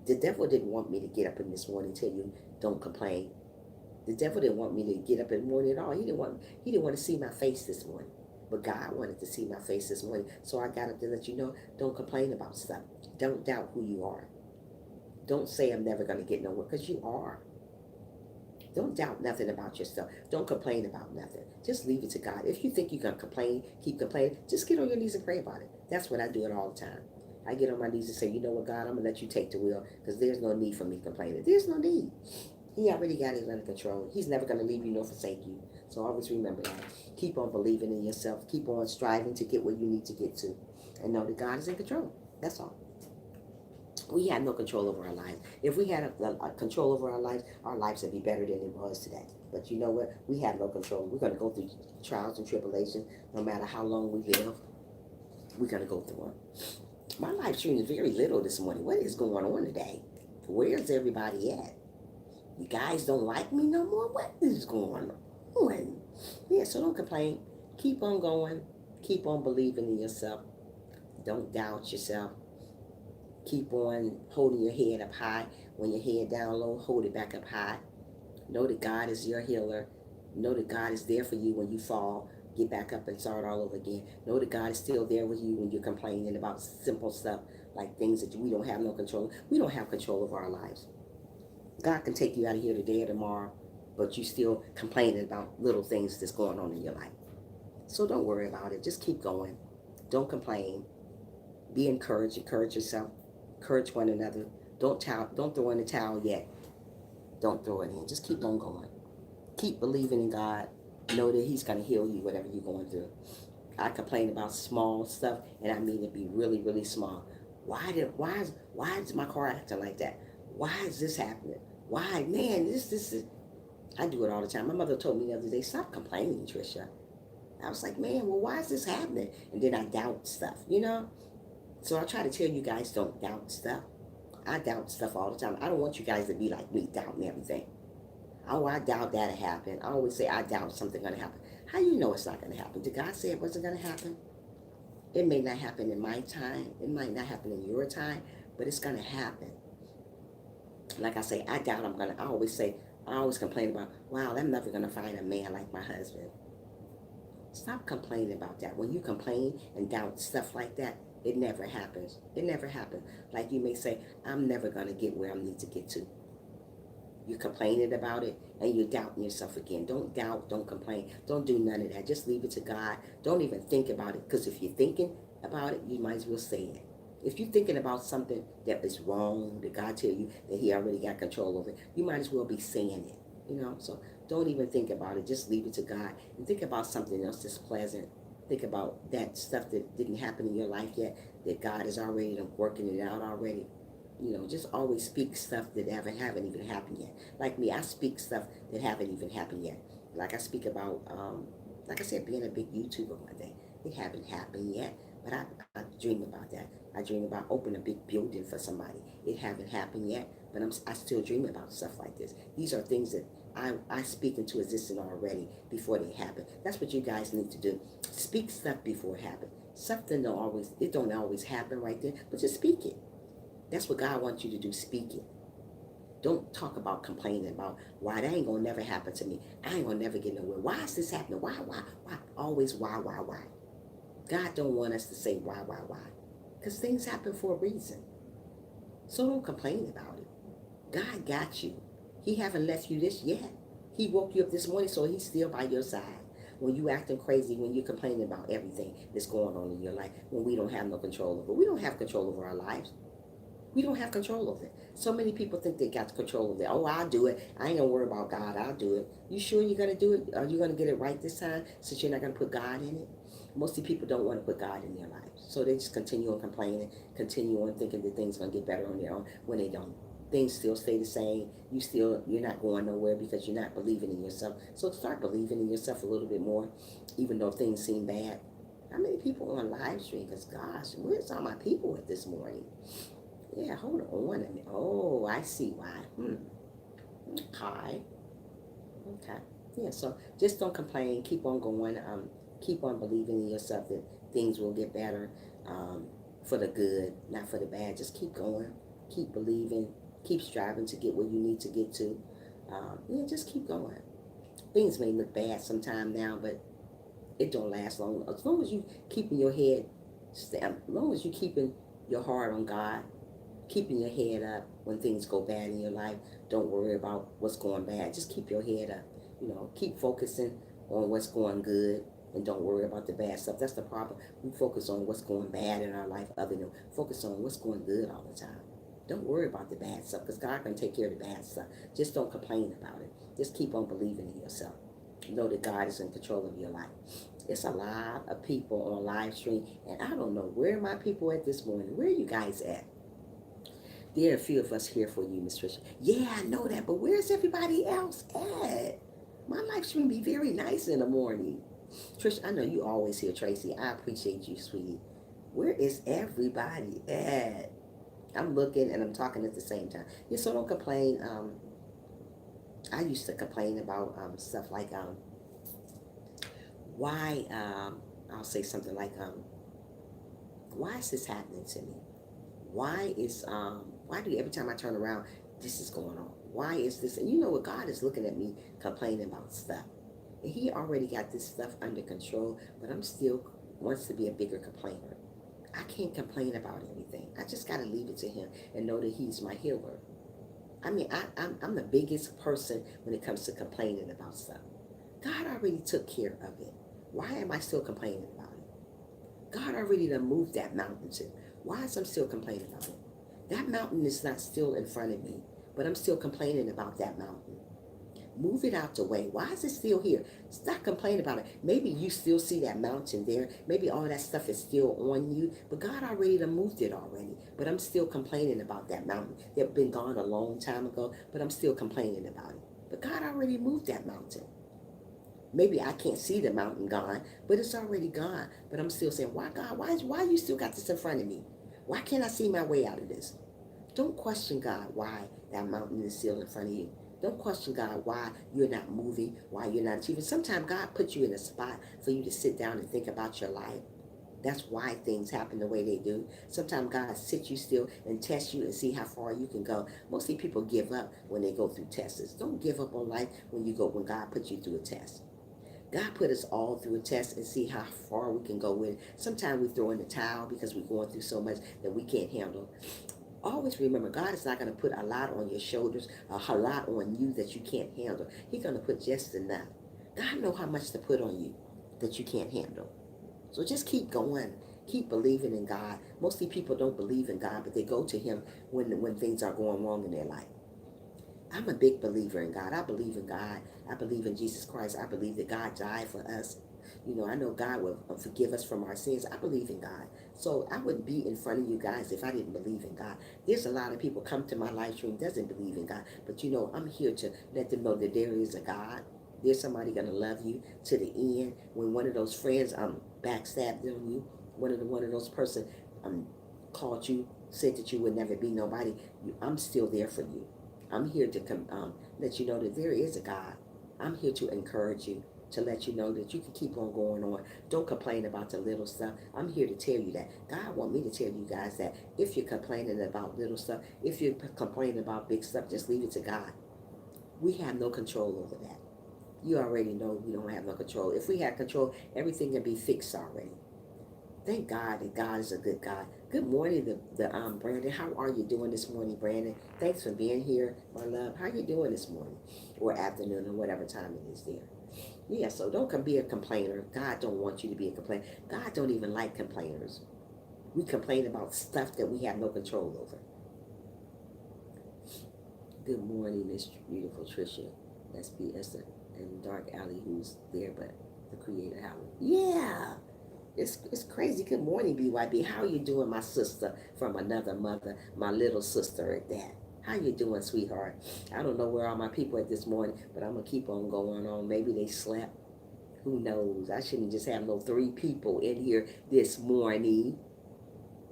The devil didn't want me to get up in this morning and tell you, don't complain. The devil didn't want me to get up in the morning at all. He didn't want to see my face this morning. But God wanted to see my face this morning. So I got up to let you know, don't complain about stuff. Don't doubt who you are. Don't say I'm never going to get nowhere, because you are. Don't doubt nothing about yourself. Don't complain about nothing. Just leave it to God. If you think you're going to complain, keep complaining, just get on your knees and pray about it. That's what I do it all the time. I get on my knees and say, you know what, God, I'm going to let you take the wheel because there's no need for me complaining. There's no need. He already got it under control. He's never going to leave you nor forsake you. So always remember that. Keep on believing in yourself. Keep on striving to get where you need to get to. And know that God is in control. That's all. We have no control over our lives. If we had a control over our lives would be better than it was today. But you know what? We have no control. We're going to go through trials and tribulations. No matter how long we live, we're going to go through them. My live stream is very little this morning. What is going on today? Where's everybody at? You guys don't like me no more? What is going on? Yeah, so don't complain. Keep on going. Keep on believing in yourself. Don't doubt yourself. Keep on holding your head up high. When your head down low, hold it back up high. Know that God is your healer. Know that God is there for you when you fall. Get back up and start all over again. Know that God is still there with you when you're complaining about simple stuff like things that we don't have no control. We don't have control of our lives. God can take you out of here today or tomorrow, but you still complaining about little things that's going on in your life. So don't worry about it. Just keep going. Don't complain. Be encouraged. Encourage yourself. Encourage one another. Don't throw in the towel yet. Don't throw it in. Just keep on going. Keep believing in God. Know that he's going to heal you, whatever you're going through. I complain about small stuff, and I mean it be really, really small. Why is my car acting like that? Why is this happening? Why, man, this is, I do it all the time. My mother told me the other day, stop complaining, Trisha. I was like, man, well, why is this happening? And then I doubt stuff, you know? So I try to tell you guys, don't doubt stuff. I doubt stuff all the time. I don't want you guys to be like me, doubting everything. Oh, I doubt that'll happen. I always say I doubt something going to happen. How you know it's not going to happen? Did God say it wasn't going to happen? It may not happen in my time. It might not happen in your time, but it's going to happen. Like I say, I doubt I'm going to, I always complain about, wow, I'm never going to find a man like my husband. Stop complaining about that. When you complain and doubt stuff like that, it never happens. It never happens. Like you may say, I'm never going to get where I need to get to. You're complaining about it and you're doubting yourself again. Don't doubt, don't complain. Don't do none of that. Just leave it to God. Don't even think about it, because if you're thinking about it, you might as well say it. If you're thinking about something that is wrong, that God tell you that he already got control over it, you might as well be saying it, you know? So don't even think about it. Just leave it to God and think about something else that's pleasant. Think about that stuff that didn't happen in your life yet, that God is already working it out already. You know, just always speak stuff that haven't even happened yet. Like me, I speak stuff that haven't even happened yet. Like I speak about, like I said, being a big YouTuber one day. It haven't happened yet, But I dream about that. I dream about opening a big building for somebody. It haven't happened yet, but I still dream about stuff like this. These are things that I speak into existence already before they happen. That's what you guys need to do. Speak stuff before it happens. Something don't always happen right there, but just speak it. That's what God wants you to do. Speak it. Don't talk about complaining about why that ain't gonna never happen to me. I ain't gonna never get nowhere. Why is this happening? Why? Always why? God don't want us to say why. Because things happen for a reason. So don't complain about it. God got you. He haven't left you this yet. He woke you up this morning, so he's still by your side. When you acting crazy, when you're complaining about everything that's going on in your life, when we don't have no control over it. We don't have control over our lives. We don't have control over it. So many people think they got control of it. Oh, I'll do it. I ain't gonna worry about God. I'll do it. You sure you're gonna do it? Are you gonna get it right this time since you're not gonna put God in it? Most of the people don't want to put God in their lives. So they just continue on complaining, continue on thinking that things gonna get better on their own when they don't. Things still stay the same. You're not going nowhere because you're not believing in yourself. So start believing in yourself a little bit more, even though things seem bad. How many people on live stream? Because gosh, where's all my people at this morning? Yeah, hold on a minute. Oh, I see why. Okay. Okay. Yeah, so just don't complain. Keep on going. Keep on believing in yourself that things will get better for the good, not for the bad. Just keep going. Keep believing. Keep striving to get where you need to get to. Yeah, just keep going. Things may look bad sometime now, but it don't last long. As long as you keeping your head, as long as you keeping your heart on God, keeping your head up when things go bad in your life. Don't worry about what's going bad. Just keep your head up. Keep focusing on what's going good and don't worry about the bad stuff. That's the problem. We focus on what's going bad in our life other than focus on what's going good all the time. Don't worry about the bad stuff because God can take care of the bad stuff. Just don't complain about it. Just keep on believing in yourself. Know that God is in control of your life. It's a lot of people on live stream, and I don't know where my people at this morning. Where are you guys at? There are a few of us here for you, Miss Tricia. Yeah, I know that, but where's everybody else at? My life stream be very nice in the morning. Tricia, I know you always here, Tracy. I appreciate you, sweetie. Where is everybody at? I'm looking and I'm talking at the same time. Yeah, so don't complain. I used to complain about stuff like why I'll say something like why is this happening to me? Why do every time I turn around this is going on? Why is this? And you know what? God is looking at me complaining about stuff. And he already got this stuff under control, but I'm still wants to be a bigger complainer. I can't complain about everything. I just got to leave it to him and know that he's my healer. I mean, I'm the biggest person when it comes to complaining about stuff. God already took care of it. Why am I still complaining about it? God already done moved that mountain too. Why is I'm still complaining about it? That mountain is not still in front of me, but I'm still complaining about that mountain. Move it out the way. Why is it still here? Stop complaining about it. Maybe you still see that mountain there. Maybe all that stuff is still on you, but God already done moved it already. But I'm still complaining about that mountain. They've been gone a long time ago, but I'm still complaining about it. But God already moved that mountain. Maybe I can't see the mountain gone, but it's already gone. But I'm still saying, why God? Why you still got this in front of me? Why can't I see my way out of this? Don't question God why that mountain is still in front of you. Don't question God why you're not moving, why you're not achieving. Sometimes God puts you in a spot for you to sit down and think about your life. That's why things happen the way they do. Sometimes God sits you still and tests you and see how far you can go. Mostly people give up when they go through tests. Don't give up on life when God puts you through a test. God put us all through a test and see how far we can go with it. Sometimes we throw in the towel because we're going through so much that we can't handle. Always remember, God is not going to put a lot on your shoulders, a lot on you that you can't handle. He's going to put just enough. God knows how much to put on you that you can't handle. So just keep going. Keep believing in God. Mostly people don't believe in God, but they go to him when things are going wrong in their life. I'm a big believer in God. I believe in God. I believe in Jesus Christ. I believe that God died for us. I know God will forgive us from our sins. I believe in God. So I wouldn't be in front of you guys if I didn't believe in God. There's a lot of people come to my live stream doesn't believe in God. But I'm here to let them know that there is a God. There's somebody going to love you to the end. When one of those friends backstabbed on you, one of those person called you, said that you would never be nobody. I'm still there for you. I'm here to let you know that there is a God. I'm here to encourage you, to let you know that you can keep on going on. Don't complain about the little stuff. I'm here to tell you that. God want me to tell you guys that if you're complaining about little stuff, if you're complaining about big stuff, just leave it to God. We have no control over that. You already know we don't have no control. If we had control, everything can be fixed already. Thank God that God is a good God. Good morning, Brandon. How are you doing this morning, Brandon? Thanks for being here, my love. How you doing this morning, or afternoon, or whatever time it is there? Yeah. So don't be a complainer. God don't want you to be a complainer. God don't even like complainers. We complain about stuff that we have no control over. Good morning, Miss Beautiful Tricia. Let's be Esther and Dark Alley, who's there, but the creator Howard. Yeah. It's crazy. Good morning, BYB. How you doing, my sister from another mother, my little sister at that? How you doing, sweetheart? I don't know where all my people at this morning, but I'm going to keep on going on. Maybe they slept. Who knows? I shouldn't just have no 3 people in here this morning.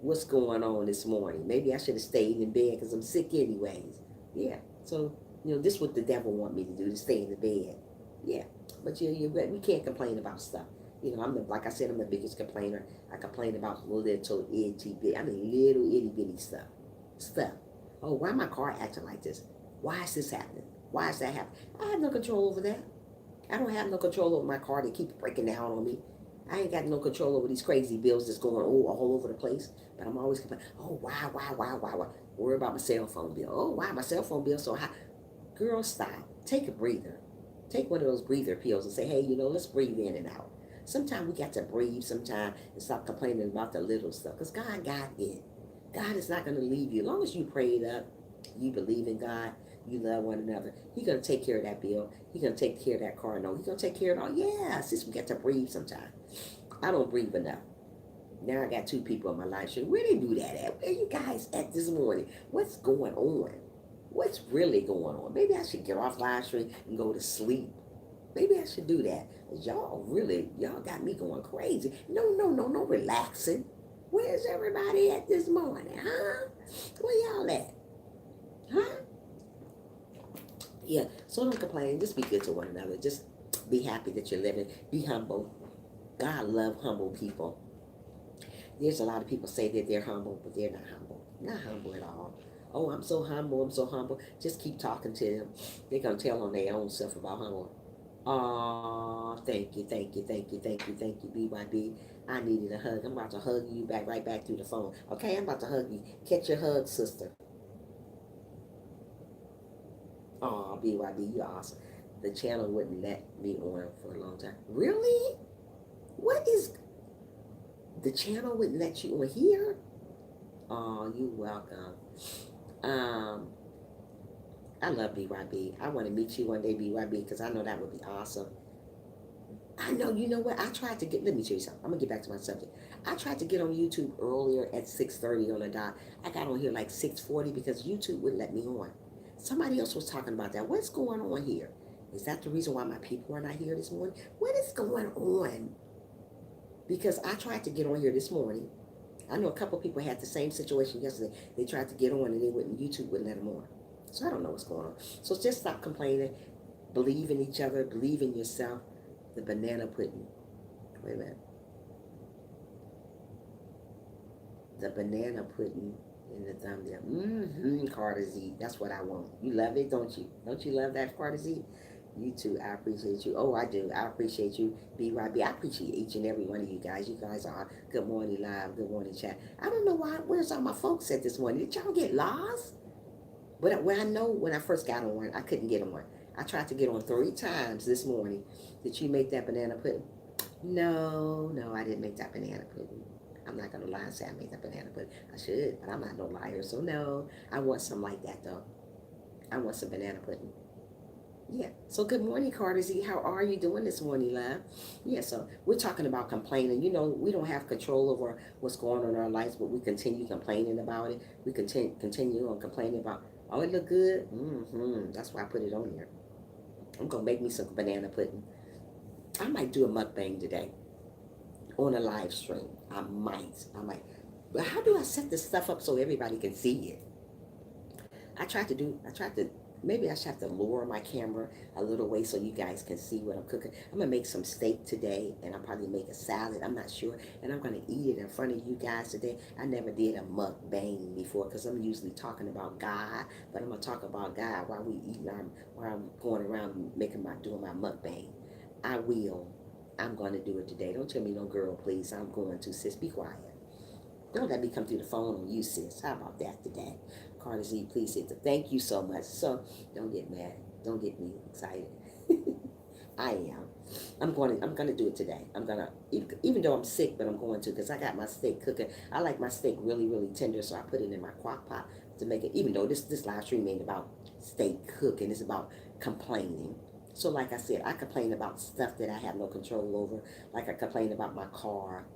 What's going on this morning? Maybe I should have stayed in bed because I'm sick anyways. Yeah. So, this is what the devil want me to do, to stay in the bed. Yeah. But we can't complain about stuff. Like I said, I'm the biggest complainer. I complain about little itty bitty stuff. Oh, why my car acting like this? Why is this happening? Why is that happening? I have no control over that. I don't have no control over my car that keeps breaking down on me. I ain't got no control over these crazy bills that's going all over the place. But I'm always complaining, oh, why? Worry about my cell phone bill. Oh, why my cell phone bill so high? Girl, stop. Take a breather. Take one of those breather pills and say, hey, let's breathe in and out. Sometimes we got to breathe sometimes and stop complaining about the little stuff, because God got it. God is not going to leave you. As long as you prayed up, you believe in God, you love one another, He's going to take care of that bill. He's going to take care of that car note. He's going to take care of it all. Yeah, since we got to breathe sometimes. I don't breathe enough. Now I got 2 people in my life. Where they do that at? Where you guys at this morning? What's going on? What's really going on? Maybe I should get off live stream and go to sleep. Maybe I should do that. Y'all got me going crazy. No, relaxing. Where's everybody at this morning, huh? Where y'all at? Huh? Yeah, so don't complain. Just be good to one another. Just be happy that you're living. Be humble. God love humble people. There's a lot of people say that they're humble, but they're not humble. Not humble at all. Oh, I'm so humble. Just keep talking to them. They're going to tell on their own self about humble. Oh, thank you, BYB. I needed a hug. I'm about to hug you right back through the phone. Okay, I'm about to hug you. Catch your hug, sister. Oh, BYB, you're awesome. The channel wouldn't let me on for a long time. Really? The channel wouldn't let you on here? Oh, you're welcome. I love BYB. I want to meet you one day, BYB, because I know that would be awesome. I know, you know what? Let me tell you something. I'm going to get back to my subject. I tried to get on YouTube earlier at 6:30 on the dot. I got on here like 6:40 because YouTube wouldn't let me on. Somebody else was talking about that. What's going on here? Is that the reason why my people are not here this morning? What is going on? Because I tried to get on here this morning. I know a couple people had the same situation yesterday. They tried to get on and YouTube wouldn't let them on. So I don't know what's going on. So just stop complaining. Believe in each other. Believe in yourself. The banana pudding. Wait a minute. The banana pudding in the thumbnail. Carter Z. That's what I want. You love it, don't you? Don't you love that, Carter Z? You too. I appreciate you. Oh, I do. I appreciate you, BYB. I appreciate each and every one of you guys. You guys are good morning live. Good morning chat. I don't know where's all my folks at this morning. Did y'all get lost? But when I first got on, I couldn't get on. I tried to get on 3 times this morning. Did you make that banana pudding? No, I didn't make that banana pudding. I'm not going to lie and say I made that banana pudding. I should, but I'm not no liar, so no. I want some like that, though. I want some banana pudding. Yeah. So good morning, Carter Z. How are you doing this morning, love? Yeah, so we're talking about complaining. We don't have control over what's going on in our lives, but we continue complaining about it. We continue on complaining about, oh, it look good? That's why I put it on here. I'm going to make me some banana pudding. I might do a mukbang today. on a live stream. I might. But how do I set this stuff up so everybody can see it? Maybe I should have to lower my camera a little way so you guys can see what I'm cooking. I'm going to make some steak today, and I'll probably make a salad. I'm not sure. And I'm going to eat it in front of you guys today. I never did a mukbang before because I'm usually talking about God, but I'm going to talk about God while we eat, while I'm going around doing my mukbang. I'm going to do it today. Don't tell me no girl, please. I'm going to, sis. Be quiet. Don't let me come through the phone on you, sis. How about that today? Carter Z, please hit the thank you so much. So don't get mad. Don't get me excited. I am. I'm gonna do it today. I'm gonna, even though I'm sick, but I'm going to, because I got my steak cooking. I like my steak really, really tender, so I put it in my crock pot to make it, even though this live stream ain't about steak cooking, it's about complaining. So like I said, I complain about stuff that I have no control over. Like I complain about my car.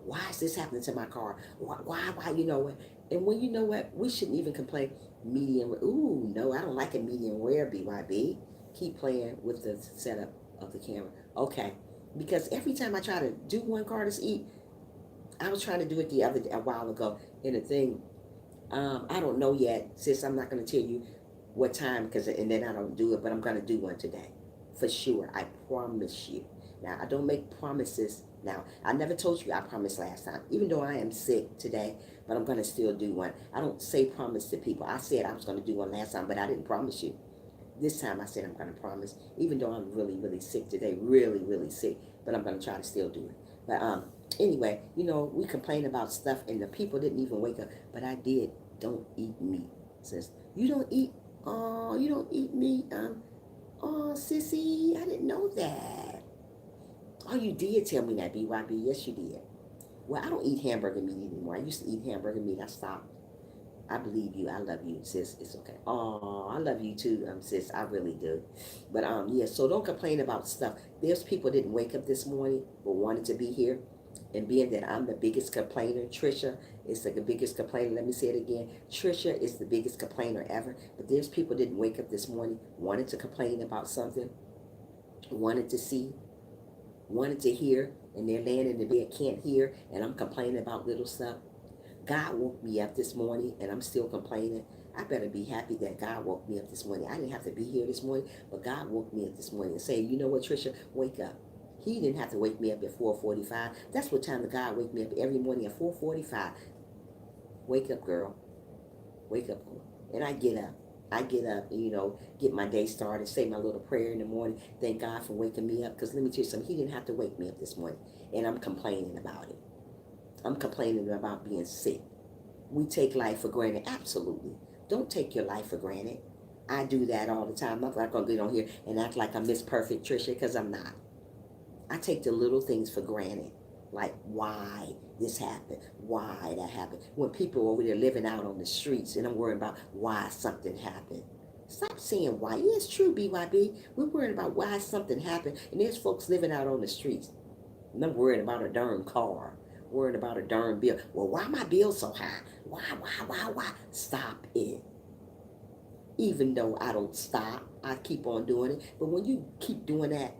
Why is this happening to my car? Why, you know what? And when you know what, we shouldn't even complain. Medium, ooh, no, I don't like a medium rare, BYB. Keep playing with the setup of the camera. Okay, because every time I try to do one Carter's Eat, I was trying to do it a while ago, and the thing, I don't know yet, sis, I'm not going to tell you what time, and then I don't do it, but I'm going to do one today, for sure, I promise you. Now, I don't make promises. Now, I never told you I promised last time, even though I am sick today, but I'm going to still do one. I don't say promise to people. I said I was going to do one last time, but I didn't promise you. This time I said I'm going to promise, even though I'm really, really sick today, really, really sick, but I'm going to try to still do it. But anyway, you know, we complain about stuff, and the people didn't even wake up, but I did. Don't eat meat. Says, you don't eat meat? Oh, sissy, I didn't know that. Oh, you did tell me that, BYB. Yes, you did. Well, I don't eat hamburger meat anymore. I used to eat hamburger meat. I stopped. I believe you. I love you, sis. It's okay. Oh, I love you too, sis. I really do. But yeah, so don't complain about stuff. There's people that didn't wake up this morning but wanted to be here. And being that I'm the biggest complainer, Trisha is the biggest complainer. Let me say it again. Trisha is the biggest complainer ever. But there's people that didn't wake up this morning, wanted to complain about something, wanted to see, wanted to hear, and they're laying in the bed, can't hear, and I'm complaining about little stuff. God woke me up this morning, and I'm still complaining. I better be happy that God woke me up this morning. I didn't have to be here this morning, but God woke me up this morning and say, you know what, Trisha, wake up. He didn't have to wake me up at 4:45. That's what time the God wake me up every morning at 4:45. Wake up, girl. Wake up, girl. And I get up. I get up and, you know, get my day started, say my little prayer in the morning. Thank God for waking me up. Because let me tell you something, he didn't have to wake me up this morning. And I'm complaining about it. I'm complaining about being sick. We take life for granted. Absolutely. Don't take your life for granted. I do that all the time. I'm not going to get on here and act like I'm Miss Perfect Trisha, because I'm not. I take the little things for granted. Like why this happened, why that happened. When people over there living out on the streets and I'm worried about why something happened. Stop saying why. Yeah, it's true, BYB. We're worried about why something happened. And there's folks living out on the streets. And I'm worried about a darn car. Worried about a darn bill. Well, why my bill so high? Why? Stop it. Even though I don't stop, I keep on doing it. But when you keep doing that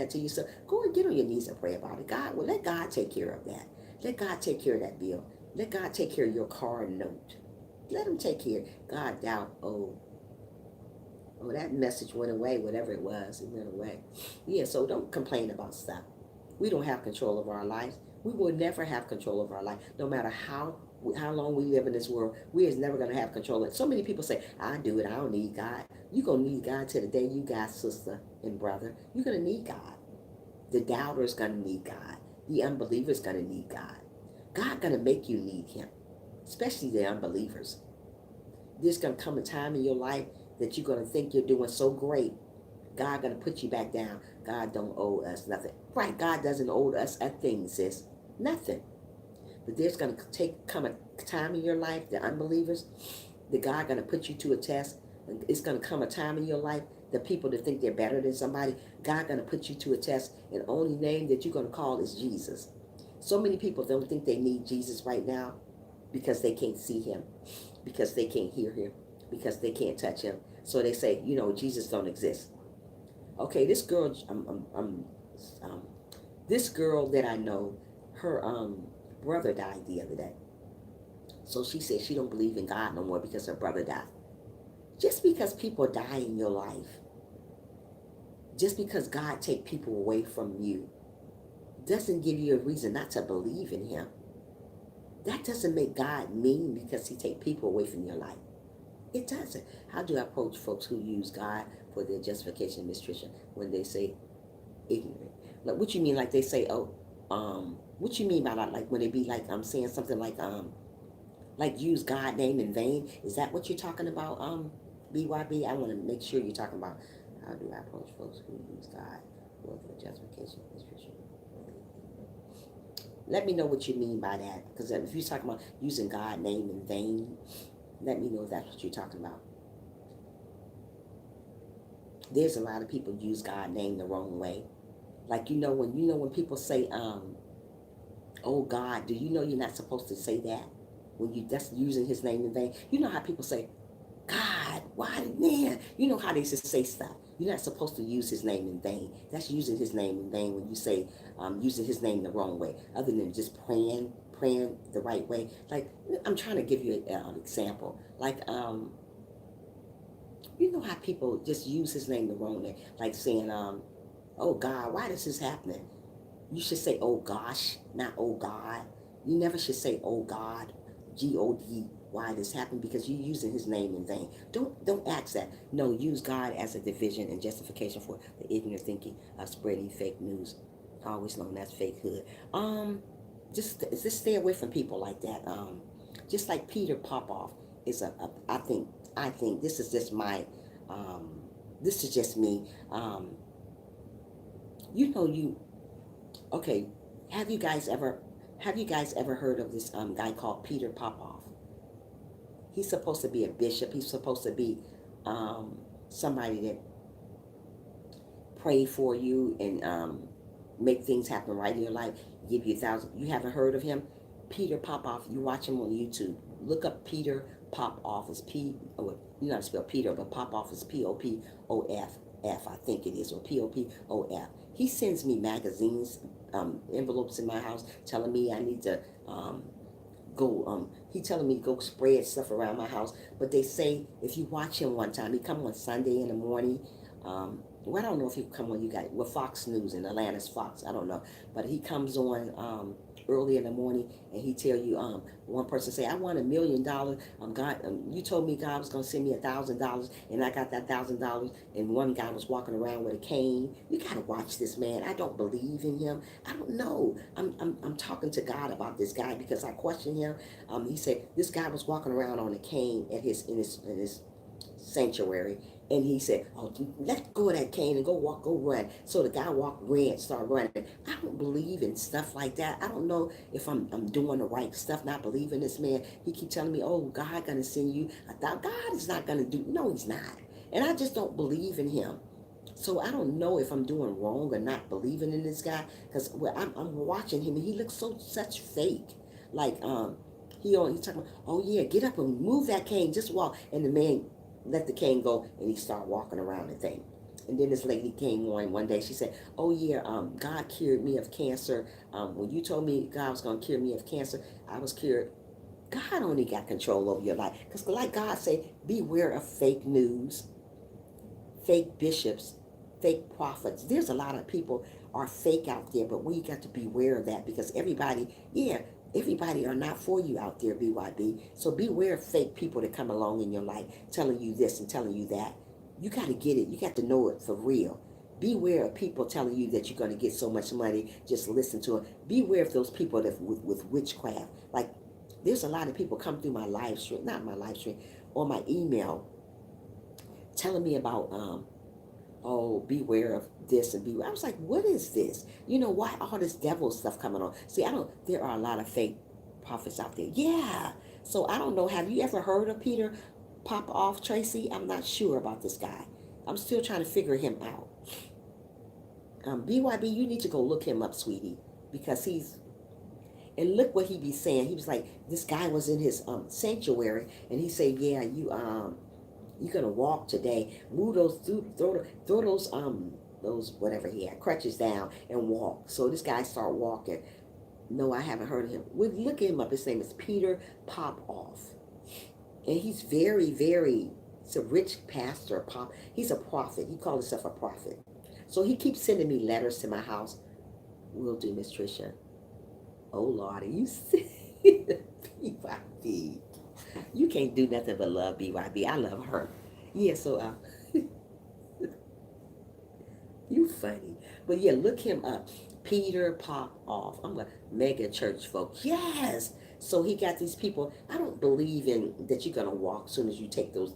to yourself, go and get on your knees and pray about it. God, well, let God take care of that. Let God take care of that bill. Let God take care of your car note. Let him take care. God doubt, oh, that message went away, whatever it was, it went away. Yeah, so don't complain about stuff. We don't have control of our lives. We will never have control of our life, no matter how long we live in this world. We is never going to have control of it. So many people say, I do it, I don't need God. You're going to need God till the day you got, sister and brother. You're going to need God. The doubter is going to need God. The unbeliever is going to need God. God going to make you need him, especially the unbelievers. There's going to come a time in your life that you're going to think you're doing so great. God going to put you back down. God don't owe us nothing. Right, God doesn't owe us a thing, sis. Nothing. But there's going to come a time in your life, the unbelievers, that God going to put you to a test. It's going to come a time in your life, the people that think they're better than somebody, God going to put you to a test, and the only name that you're going to call is Jesus. So many people don't think they need Jesus right now because they can't see him, because they can't hear him, because they can't touch him. So they say, you know, Jesus don't exist. Okay, this girl, this girl that I know, her brother died the other day. So she said she don't believe in God no more because her brother died. Just because people die in your life, just because God take people away from you, doesn't give you a reason not to believe in him. That doesn't make God mean because he take people away from your life. It doesn't. How do I approach folks who use God for their justification and mistreatment when they say ignorant? Like, what you mean? Like they say, oh, what you mean by that? Like when they be like, I'm saying something like use God name in vain. Is that what you're talking about? BYB. I want to make sure you're talking about how do I approach folks who use God for their justification and mistreatment. Let me know what you mean by that, because if you're talking about using God name in vain, let me know if that's what you're talking about. There's a lot of people use God name the wrong way. Like when people say, oh God, do you know you're not supposed to say that? When you that's using his name in vain. You know how people say, God, why man? You know how they just say stuff. You're not supposed to use his name in vain. That's using his name in vain when you say using his name the wrong way, other than just praying the right way. Like, I'm trying to give you an example. Like, you know how people just use his name the wrong way, like saying, oh God, why this is happening? You should say, oh gosh, not oh God. You never should say, oh God, God, why this happened, because you're using his name in vain. Don't ask that. No, use God as a division and justification for the ignorant thinking of spreading fake news, always known as fake hood. Just stay away from people like that. Just like Peter Popoff is I think this is just my this is just me. You know you okay. Have you guys ever heard of this guy called Peter Popoff? He's supposed to be a bishop. He's supposed to be somebody that pray for you and make things happen right in your life. Give you 1,000. You haven't heard of him? Peter Popoff. You watch him on YouTube. Look up Peter Popoff. It's P. Oh, you know how to spell Peter, but Popoff is Popoff. I think it is, or Popof. He sends me magazines, envelopes in my house, telling me I need to go. He telling me to go spread stuff around my house. But they say if you watch him one time, he come on Sunday in the morning. Well, I don't know if he come on Fox News in Atlanta's Fox. I don't know, but he comes on early in the morning and he tell you one person say, I want $1 million. God, you told me God was gonna send me $1,000 and I got that $1,000. And one guy was walking around with a cane. You gotta watch this man. I don't believe in him. I don't know. I'm talking to God about this guy because I question him. He said this guy was walking around on a cane at in his sanctuary, and he said, oh, let go of that cane and go run. So the guy ran, started running. I don't believe in stuff like that. I don't know if I'm doing the right stuff, not believing this man. He keep telling me, oh, God gonna send you. I thought God is not gonna do. No, he's not. And I just don't believe in him. So I don't know if I'm doing wrong or not believing in this guy, because I'm watching him and he looks such fake. Like he's talking about, oh yeah, get up and move that cane, just walk. And the man let the cane go and he started walking around the thing. And then this lady came on one day. She said, oh yeah, God cured me of cancer. When you told me God was going to cure me of cancer, I was cured. God only got control over your life. Because like God said, beware of fake news, fake bishops, fake prophets. There's a lot of people are fake out there, but we got to beware of that, because everybody are not for you out there, BYB. So beware of fake people that come along in your life telling you this and telling you that. You got to get it. You got to know it for real. Beware of people telling you that you're going to get so much money. Just listen to them. Beware of those people that with witchcraft. Like, there's a lot of people come through my live stream, not my live stream, or my email, telling me about, oh, beware of this and beware. I was like, what is this? You know, why all this devil stuff coming on? See, there are a lot of fake prophets out there. Yeah. So I don't know. Have you ever heard of Peter Popoff, Tracy? I'm not sure about this guy. I'm still trying to figure him out. BYB, you need to go look him up, sweetie, because and look what he be saying. He was like, this guy was in his sanctuary, and he said, yeah, you're gonna walk today. Move throw those whatever he had, crutches down and walk. So this guy started walking. No, I haven't heard of him. We look him up. His name is Peter Popoff. And he's very, very, he's a rich pastor, he's a prophet. He calls himself a prophet. So he keeps sending me letters to my house. Will do, Miss Tricia. Oh, Lord, you see, BYB. You can't do nothing but love BYB. I love her. Yeah, so you funny. But yeah, look him up. Peter Popoff. I'm a mega church folk. Yes. So he got these people. I don't believe in that you're gonna walk as soon as you take those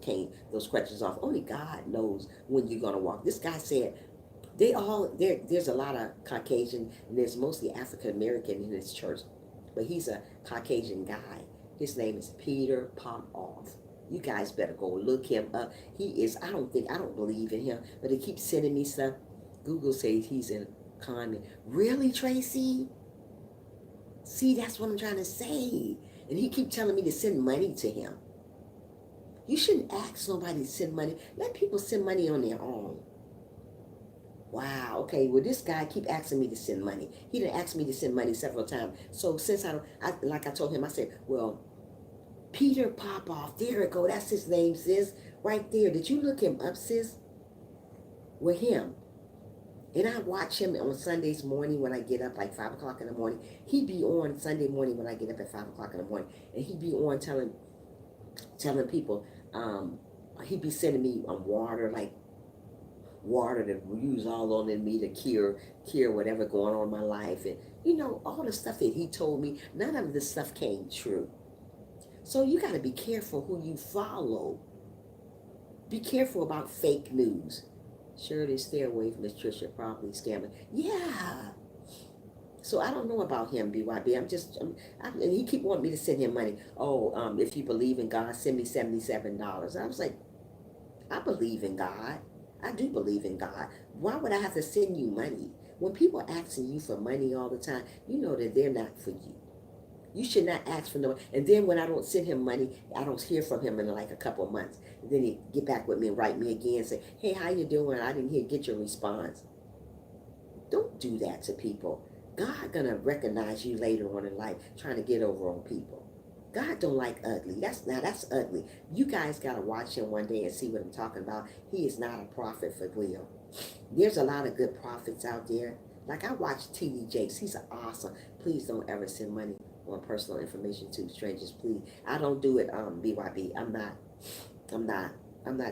crutches off. Only God knows when you're gonna walk. This guy said there's a lot of Caucasian and there's mostly African American in his church. But he's a Caucasian guy. His name is Peter Popoff. You guys better go look him up. He is, I don't believe in him, but he keeps sending me stuff. Google says he's in comment. Really, Tracy? See, that's what I'm trying to say. And he keep telling me to send money to him. You shouldn't ask nobody to send money. Let people send money on their own. Wow. Okay. Well, this guy keep asking me to send money. He done asked me to send money several times. So since like I told him, I said, well, Peter Popoff, there it go. That's his name, sis. Right there. Did you look him up, sis? With him. And I watch him on Sundays morning when I get up, like 5 o'clock in the morning. He be on Sunday morning when I get up at 5 o'clock in the morning. And he be on telling people, he be sending me water, like water to use all on in me to cure whatever going on in my life. And, all the stuff that he told me, none of this stuff came true. So you got to be careful who you follow. Be careful about fake news. Surely stay away from Miss Tricia, probably scamming. Yeah. So I don't know about him, BYB. And he keep wanting me to send him money. Oh, if you believe in God, send me $77. I was like, I believe in God. I do believe in God. Why would I have to send you money? When people are asking you for money all the time, you know that they're not for you. You should not ask for no money. And then when I don't send him money, I don't hear from him in like a couple of months. And then he get back with me and write me again and say, hey, how you doing? I didn't get your response. Don't do that to people. God gonna recognize you later on in life trying to get over on people. God don't like ugly. That's ugly. You guys gotta watch him one day and see what I'm talking about. He is not a prophet for real. There's a lot of good prophets out there. Like I watch T.D. Jakes. He's awesome. Please don't ever send money on personal information to strangers, please. I don't do it, BYB. I'm not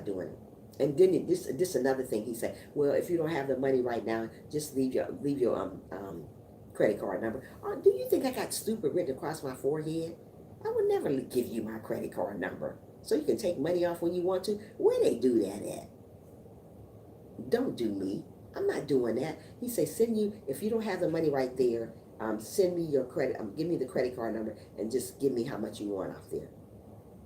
doing it. And then this another thing he said. Well, if you don't have the money right now, just leave your credit card number. Do you think I got stupid written across my forehead? I would never give you my credit card number so you can take money off when you want to. Where they do that at? Don't do me. I'm not doing that. He said, if you don't have the money right there, send me your credit, give me the credit card number and just give me how much you want off there.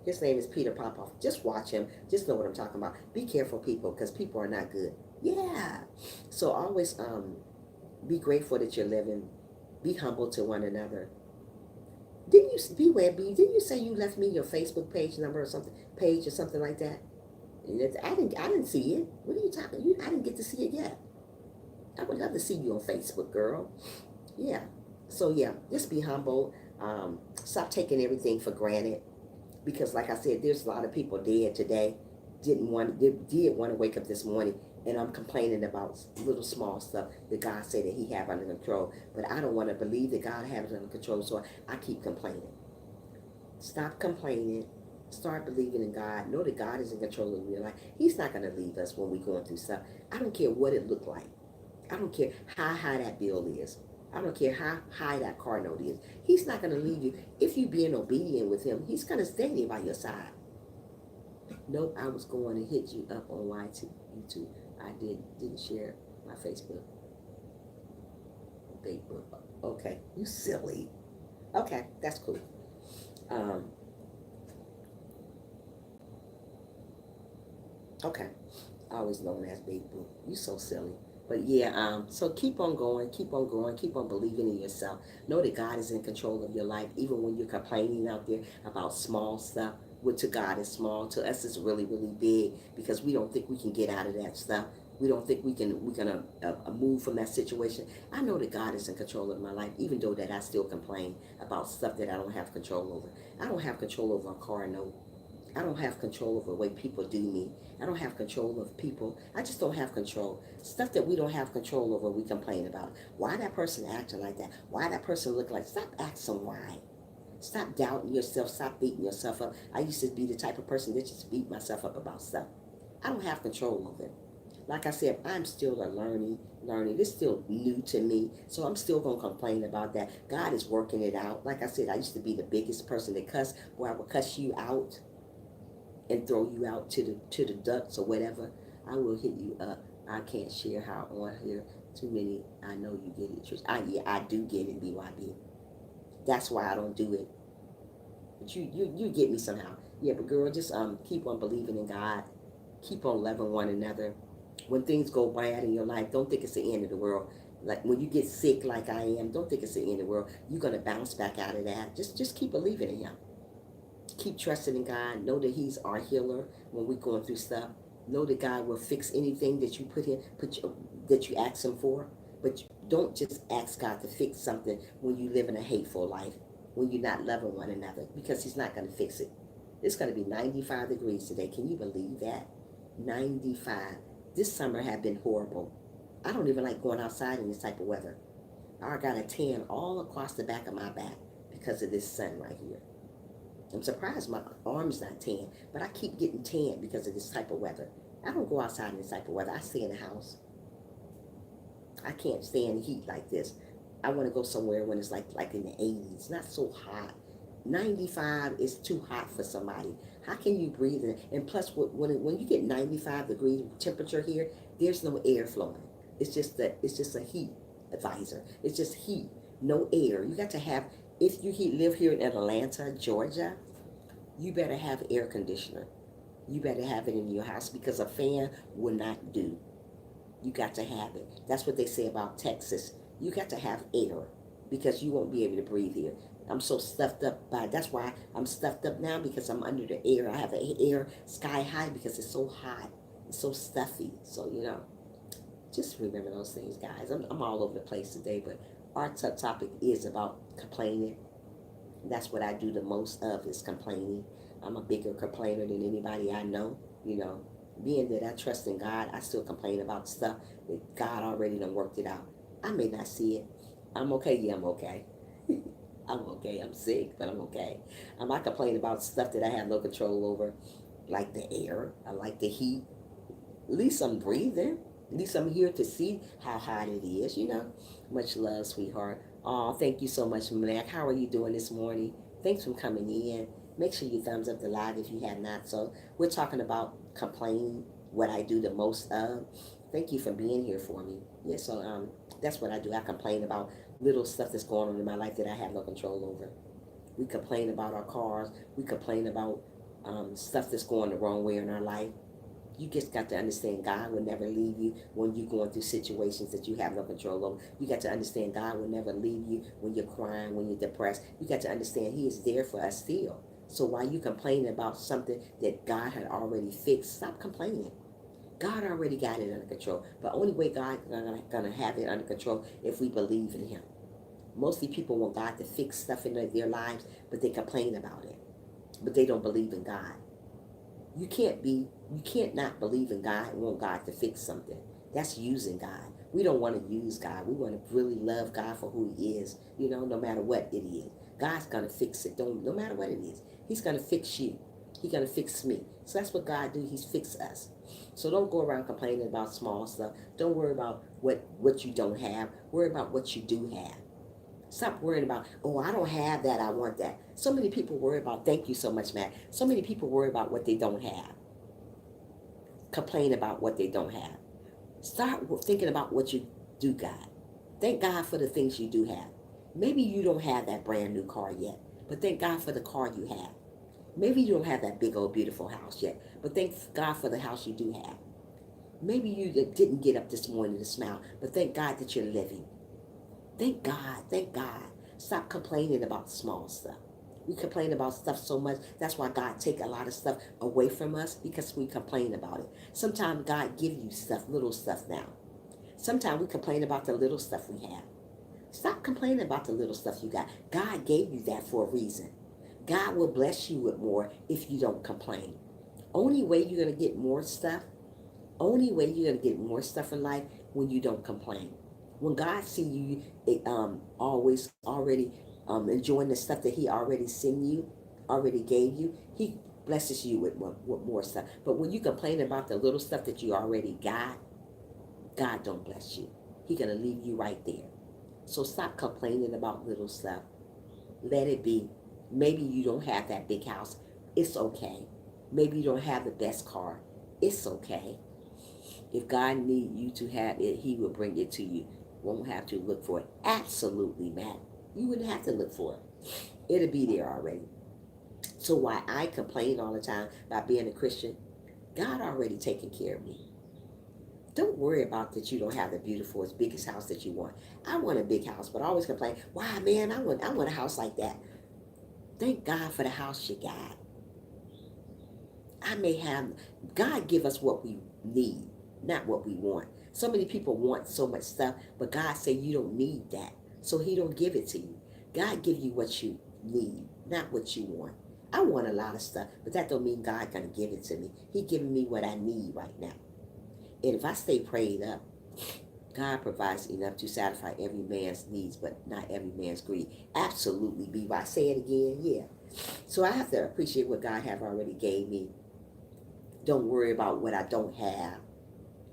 His name is Peter Popoff. Just watch him. Just know what I'm talking about. Be careful, people, because people are not good. Yeah. So always be grateful that you're living. Be humble to one another. Didn't you say you left me your Facebook page number or something like that? I didn't see it. What are you talking? I didn't get to see it yet. I would love to see you on Facebook, girl. Yeah. So yeah, just be humble. Stop taking everything for granted. Because like I said, there's a lot of people dead today. Did want to wake up this morning, and I'm complaining about little small stuff that God said that He have under control. But I don't want to believe that God has it under control, so I keep complaining. Stop complaining. Start believing in God. Know that God is in control of your life. He's not going to leave us when we're going through stuff. I don't care what it looked like. I don't care how high that bill is. I don't care how high that car note is. He's not going to leave you. If you're being obedient with Him, He's going to stay there by your side. Nope, I was going to hit you up on YouTube. I didn't share my Facebook. Okay, you silly. Okay, that's cool. Okay, always known as Big Boo. You so silly. But yeah, so keep on going, keep on growing, keep on believing in yourself. Know that God is in control of your life, even when you're complaining out there about small stuff. What to God is small, to us is really, really big, because we don't think we can get out of that stuff. We don't think we're gonna move from that situation. I know that God is in control of my life, even though that I still complain about stuff that I don't have control over. I don't have control over a car note. I don't have control over the way people do me. I don't have control of people. I just don't have control. Stuff that we don't have control over, we complain about. Why that person acting like that? Why that person look like? Stop asking why. Stop doubting yourself. Stop beating yourself up. I used to be the type of person that just beat myself up about stuff. I don't have control of it. Like I said, I'm still a learning. It's still new to me, so I'm still gonna complain about that. God is working it out. Like I said, I used to be the biggest person that cuss, where I would cuss you out and throw you out to the ducks or whatever. I will hit you up. I can't share how on here. Too many. I know you get it, Trish. Yeah, I do get it, BYB. That's why I don't do it. But you get me somehow. Yeah, but girl, just keep on believing in God. Keep on loving one another. When things go bad in your life, don't think it's the end of the world. Like when you get sick like I am, don't think it's the end of the world. You're gonna bounce back out of that. Just keep believing in him. Keep trusting in God. Know that he's our healer when we're going through stuff. Know that God will fix anything that you that you ask him for. But don't just ask God to fix something when you live in a hateful life, when you're not loving one another, because he's not going to fix it. It's going to be 95 degrees today. Can you believe that? 95. This summer have been horrible. I don't even like going outside in this type of weather. I got a tan all across the back of my back because of this sun right here. I'm surprised my arm's not tan, but I keep getting tan because of this type of weather. I don't go outside in this type of weather. I stay in the house. I can't stand heat like this. I want to go somewhere when it's like in the 80s, not so hot. 95 is too hot for somebody. How can you breathe in? And plus, when you get 95 degree temperature here, there's no air flowing. It's just a heat advisor. It's just heat, no air. You got to have. If you live here in Atlanta, Georgia, you better have air conditioner. You better have it in your house because a fan will not do. You got to have it. That's what they say about Texas. You got to have air because you won't be able to breathe here. I'm so stuffed up that's why I'm stuffed up now, because I'm under the air. I have the air sky high because it's so hot. It's so stuffy. So, just remember those things, guys. I'm all over the place today, but our topic is about complaining. That's what I do the most of, is complaining. I'm a bigger complainer than anybody I know, Being that I trust in God, I still complain about stuff that God already done worked it out. I may not see it. I'm okay. Yeah, I'm okay. I'm okay. I'm sick, but I'm okay. I'm not complaining about stuff that I have no control over, like the air. I like the heat. At least I'm breathing. At least I'm here to see how hot it is, Much love, sweetheart. Oh, thank you so much, Mac. How are you doing this morning? Thanks for coming in. Make sure you thumbs up the live if you have not. So we're talking about complaining, what I do the most of. Thank you for being here for me. Yeah, so that's what I do. I complain about little stuff that's going on in my life that I have no control over. We complain about our cars. We complain about stuff that's going the wrong way in our life. You just got to understand God will never leave you when you're going through situations that you have no control over. You got to understand God will never leave you when you're crying, when you're depressed. You got to understand he is there for us still. So while you complaining about something that God had already fixed, stop complaining. God already got it under control. But only way God is going to have it under control if we believe in him. Mostly people want God to fix stuff in their lives, but they complain about it. But they don't believe in God. You can't not believe in God and want God to fix something. That's using God. We don't want to use God. We want to really love God for who he is, no matter what it is. God's going to fix it. No matter what it is. He's going to fix you. He's going to fix me. So that's what God do. He's fix us. So don't go around complaining about small stuff. Don't worry about what you don't have. Worry about what you do have. Stop worrying about, oh, I don't have that, I want that. So many people worry about, thank you so much, Matt. So many people worry about what they don't have. Complain about what they don't have. Start thinking about what you do got. Thank God for the things you do have. Maybe you don't have that brand new car yet, but thank God for the car you have. Maybe you don't have that big old beautiful house yet, but thank God for the house you do have. Maybe you didn't get up this morning to smile, but thank God that you're living. Thank God. Thank God. Stop complaining about small stuff. We complain about stuff so much. That's why God take a lot of stuff away from us, because we complain about it. Sometimes God give you stuff, little stuff now. Sometimes we complain about the little stuff we have. Stop complaining about the little stuff you got. God gave you that for a reason. God will bless you with more if you don't complain. Only way you're going to get more stuff, only way you're going to get more stuff in life, when you don't complain. When God see you always already enjoying the stuff that he already sent you, already gave you, he blesses you with more stuff. But when you complain about the little stuff that you already got, God don't bless you. He going to leave you right there. So stop complaining about little stuff. Let it be. Maybe you don't have that big house. It's okay. Maybe you don't have the best car. It's okay. If God need you to have it, he will bring it to you. Won't have to look for it. Absolutely, Matt. You wouldn't have to look for it. It'll be there already. So why I complain all the time about being a Christian, God already taken care of me. Don't worry about that you don't have the beautiful, biggest house that you want. I want a big house, but I always complain, why, man, I want a house like that. Thank God for the house you got. God give us what we need, not what we want. So many people want so much stuff, but God say you don't need that. So he don't give it to you. God give you what you need, not what you want. I want a lot of stuff, but that don't mean God gonna give it to me. He giving me what I need right now. And if I stay prayed up, God provides enough to satisfy every man's needs, but not every man's greed. Absolutely, be right. Say it again, yeah. So I have to appreciate what God have already gave me. Don't worry about what I don't have.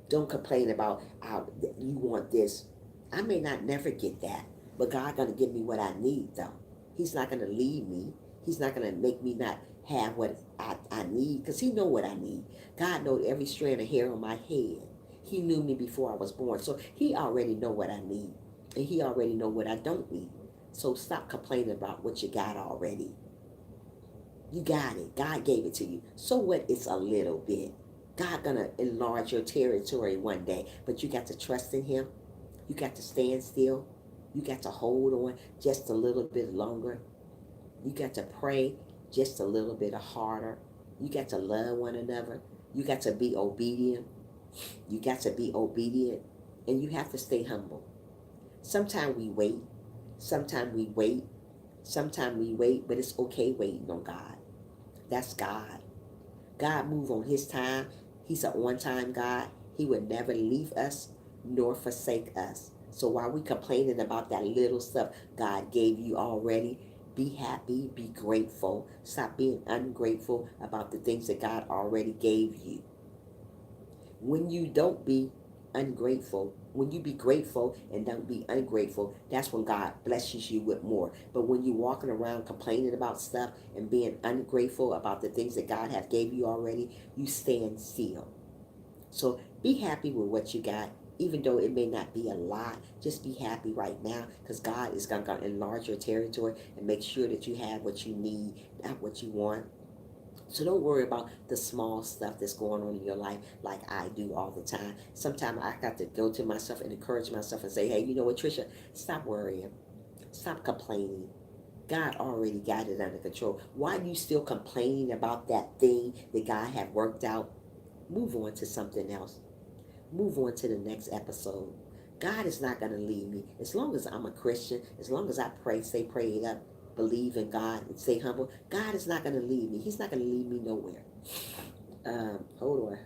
Don't complain about how you want this. I may not never get that, but God gonna give me what I need though. He's not gonna leave me. He's not gonna make me not have what I need, because he know what I need. God knows every strand of hair on my head. He knew me before I was born. So he already know what I need. And he already know what I don't need. So stop complaining about what you got already. You got it. God gave it to you. So what? It's a little bit. God gonna enlarge your territory one day. But you got to trust in him. You got to stand still. You got to hold on just a little bit longer. You got to pray just a little bit harder. You got to love one another. You got to be obedient. You got to be obedient. And you have to stay humble. Sometimes we wait. Sometimes we wait. Sometimes we wait, but it's okay waiting on God. That's God. God move on his time. He's an on-time God. He would never leave us nor forsake us. So while we complaining about that little stuff God gave you already, be happy, be grateful. Stop being ungrateful about the things that God already gave you. When you don't be ungrateful, when you be grateful and don't be ungrateful, that's when God blesses you with more. But when you walking around complaining about stuff and being ungrateful about the things that God have gave you already, you stand still. So be happy with what you got, even though it may not be a lot. Just be happy right now, because God is going to enlarge your territory and make sure that you have what you need, not what you want. So don't worry about the small stuff that's going on in your life like I do all the time. Sometimes I got to go to myself and encourage myself and say, hey, you know what, Trisha, stop worrying. Stop complaining. God already got it under control. Why are you still complaining about that thing that God had worked out? Move on to something else. Move on to the next episode. God is not going to leave me. As long as I'm a Christian, as long as I pray, stay prayed up, believe in God, and stay humble, God is not going to leave me. He's not going to leave me nowhere. Hold on.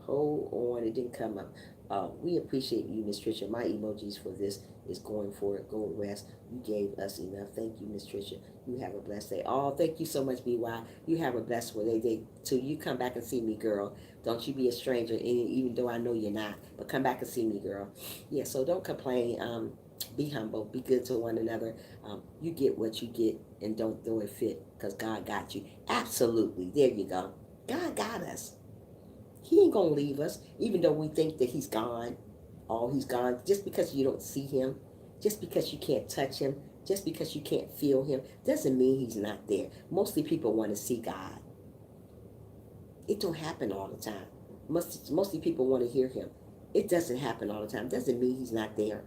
Hold on. It didn't come up. We appreciate you, Miss Tricia. My emojis for this is going for it. Go rest. You gave us enough. Thank you, Miss Tricia. You have a blessed day. Oh, thank you so much, BY. You have a blessed day too. You come back and see me, girl. Don't you be a stranger, even though I know you're not. But come back and see me, girl. Yeah, so don't complain. Be humble. Be good to one another. You get what you get, and don't throw a fit, because God got you. Absolutely. There you go. God got us. He ain't gonna leave us, even though we think that he's gone. Oh, he's gone. Just because you don't see him, just because you can't touch him, just because you can't feel him, doesn't mean he's not there. Mostly people want to see God. It don't happen all the time. Mostly people want to hear him. It doesn't happen all the time. Doesn't mean he's not there.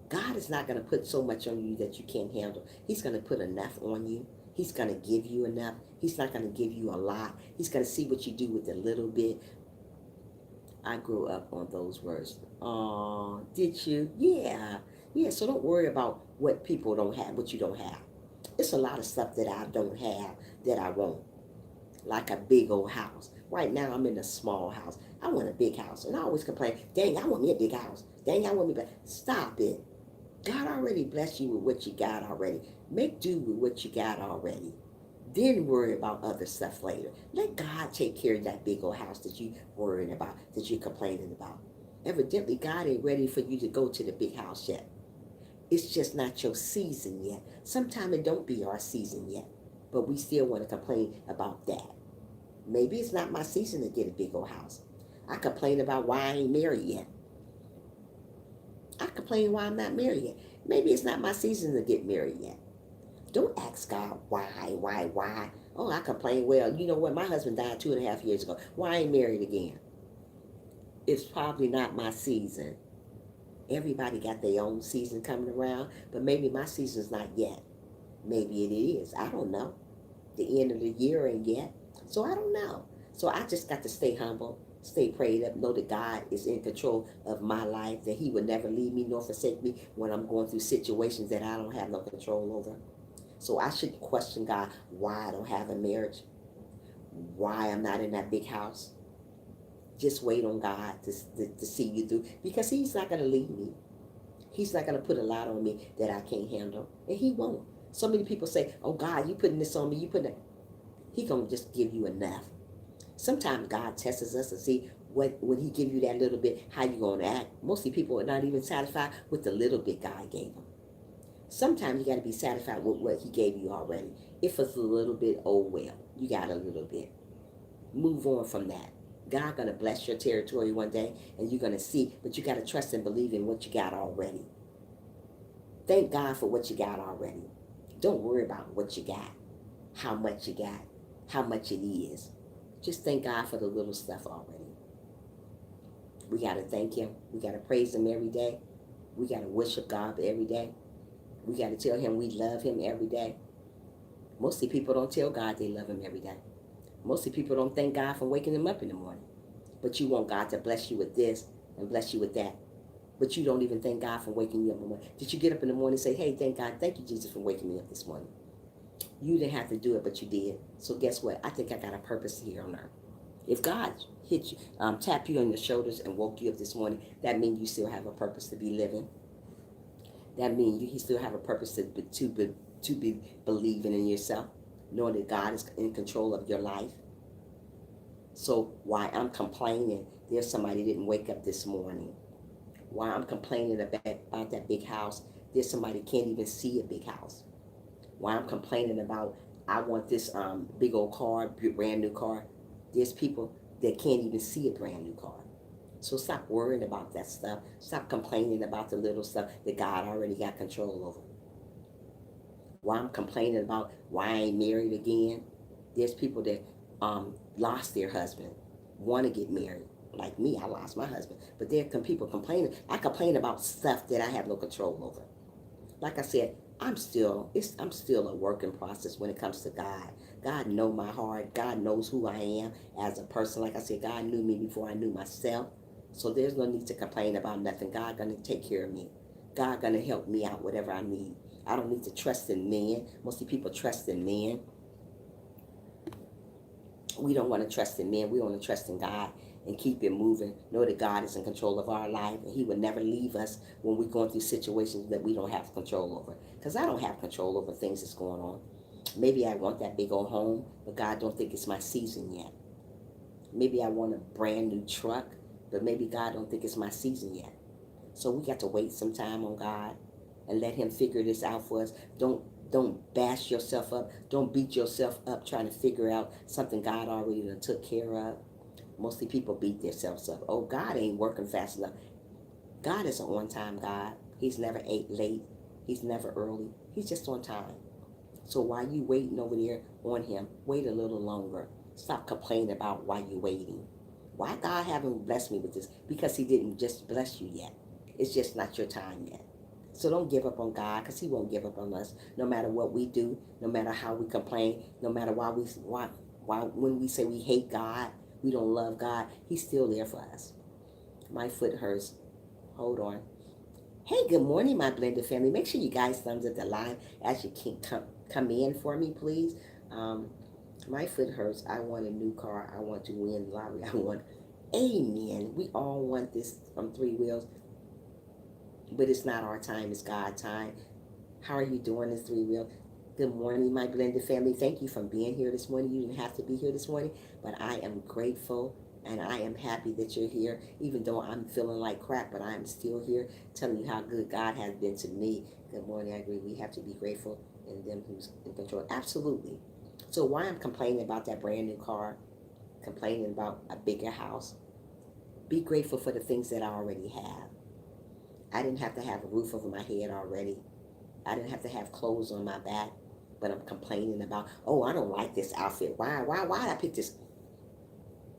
God is not going to put so much on you that you can't handle. He's going to put enough on you. He's going to give you enough. He's not going to give you a lot. He's going to see what you do with a little bit. I grew up on those words. Oh, did you? Yeah. Yeah, so don't worry about what people don't have, what you don't have. It's a lot of stuff that I don't have that I want, like a big old house. Right now, I'm in a small house. I want a big house. And I always complain, dang, I want me a big house. Dang, I want me back. Stop it. God already blessed you with what you got already. Make do with what you got already. Then worry about other stuff later. Let God take care of that big old house that you worrying about, that you're complaining about. Evidently, God ain't ready for you to go to the big house yet. It's just not your season yet. Sometimes it don't be our season yet. But we still want to complain about that. Maybe it's not my season to get a big old house. I complain about why I ain't married yet. I complain why I'm not married yet. Maybe it's not my season to get married yet. Don't ask God why. Oh, I complain. Well, you know what? My husband died 2.5 years ago. Why I ain't married again? It's probably not my season. Everybody got their own season coming around, but maybe my season's not yet. Maybe it is. I don't know. The end of the year ain't yet. So I don't know. So I just got to stay humble, stay prayed up, know that God is in control of my life, that he would never leave me nor forsake me when I'm going through situations that I don't have no control over. So I shouldn't question God why I don't have a marriage, why I'm not in that big house. Just wait on God to see you through, because he's not going to leave me. He's not going to put a lot on me that I can't handle, and he won't. So many people say, oh God, you putting this on me, you putting that. He going to just give you enough. Sometimes God tests us to see what, when he give you that little bit, how you going to act. Mostly people are not even satisfied with the little bit God gave them. Sometimes you got to be satisfied with what he gave you already. If it's a little bit, oh well, you got a little bit. Move on from that. God going to bless your territory one day, and you're going to see, but you got to trust and believe in what you got already. Thank God for what you got already. Don't worry about what you got, how much you got, how much it is. Just thank God for the little stuff already. We got to thank him. We got to praise him every day. We got to worship God every day. We got to tell him we love him every day. Mostly people don't tell God they love him every day. Mostly people don't thank God for waking them up in the morning. But you want God to bless you with this and bless you with that. But you don't even thank God for waking you up in the morning. Did you get up in the morning and say, hey, thank God, thank you, Jesus, for waking me up this morning? You didn't have to do it, but you did. So guess what? I think I got a purpose here on earth. If God hit you, tap you on your shoulders and woke you up this morning, that means you still have a purpose to be living. That means you still have a purpose to be believing in yourself, knowing that God is in control of your life. So why I'm complaining, there's somebody that didn't wake up this morning. Why I'm complaining about that big house, there's somebody can't even see a big house. Why I'm complaining about I want this big old car, brand new car, there's people that can't even see a brand new car. So stop worrying about that stuff. Stop complaining about the little stuff that God already got control over. Why I'm complaining about why I ain't married again, there's people that lost their husband, want to get married. Like me, I lost my husband. But there are people complaining. I complain about stuff that I have no control over. Like I said, I'm still a work in process when it comes to God. God knows my heart. God knows who I am as a person. Like I said, God knew me before I knew myself. So there's no need to complain about nothing. God gonna take care of me. God gonna help me out whatever I need. I don't need to trust in men. Mostly people trust in men. We don't want to trust in men. We want to trust in God and keep it moving. Know that God is in control of our life, and he will never leave us when we're going through situations that we don't have control over. Because I don't have control over things that's going on. Maybe I want that big old home, but God don't think it's my season yet. Maybe I want a brand new truck, but maybe God don't think it's my season yet. So we got to wait some time on God and let him figure this out for us. Don't bash yourself up. Don't beat yourself up trying to figure out something God already done took care of. Mostly people beat themselves up. Oh, God ain't working fast enough. God is an on-time God. He's never late. He's never early. He's just on time. So while you waiting over there on him, wait a little longer. Stop complaining about why you're waiting. Why God haven't blessed me with this? Because he didn't just bless you yet. It's just not your time yet. So don't give up on God, because he won't give up on us no matter what we do, no matter how we complain, no matter why when we say we hate God, we don't love God, he's still there for us. My foot hurts. Hold on. Hey, good morning, my blended family. Make sure you guys thumbs up the line as you can come in for me, please. Um, my foot hurts. I want a new car. I want to win the lottery. I want, amen. We all want this from Three Wheels, but it's not our time. It's God's time. How are you doing, this Three Wheel? Good morning, my blended family. Thank you for being here this morning. You didn't have to be here this morning, but I am grateful and I am happy that you're here, even though I'm feeling like crap, but I'm still here telling you how good God has been to me. Good morning. I agree. We have to be grateful in them who's in control. Absolutely. So why I'm complaining about that brand new car, complaining about a bigger house, be grateful for the things that I already have. I didn't have to have a roof over my head already. I didn't have to have clothes on my back, but I'm complaining about, oh, I don't like this outfit. Why did I pick this?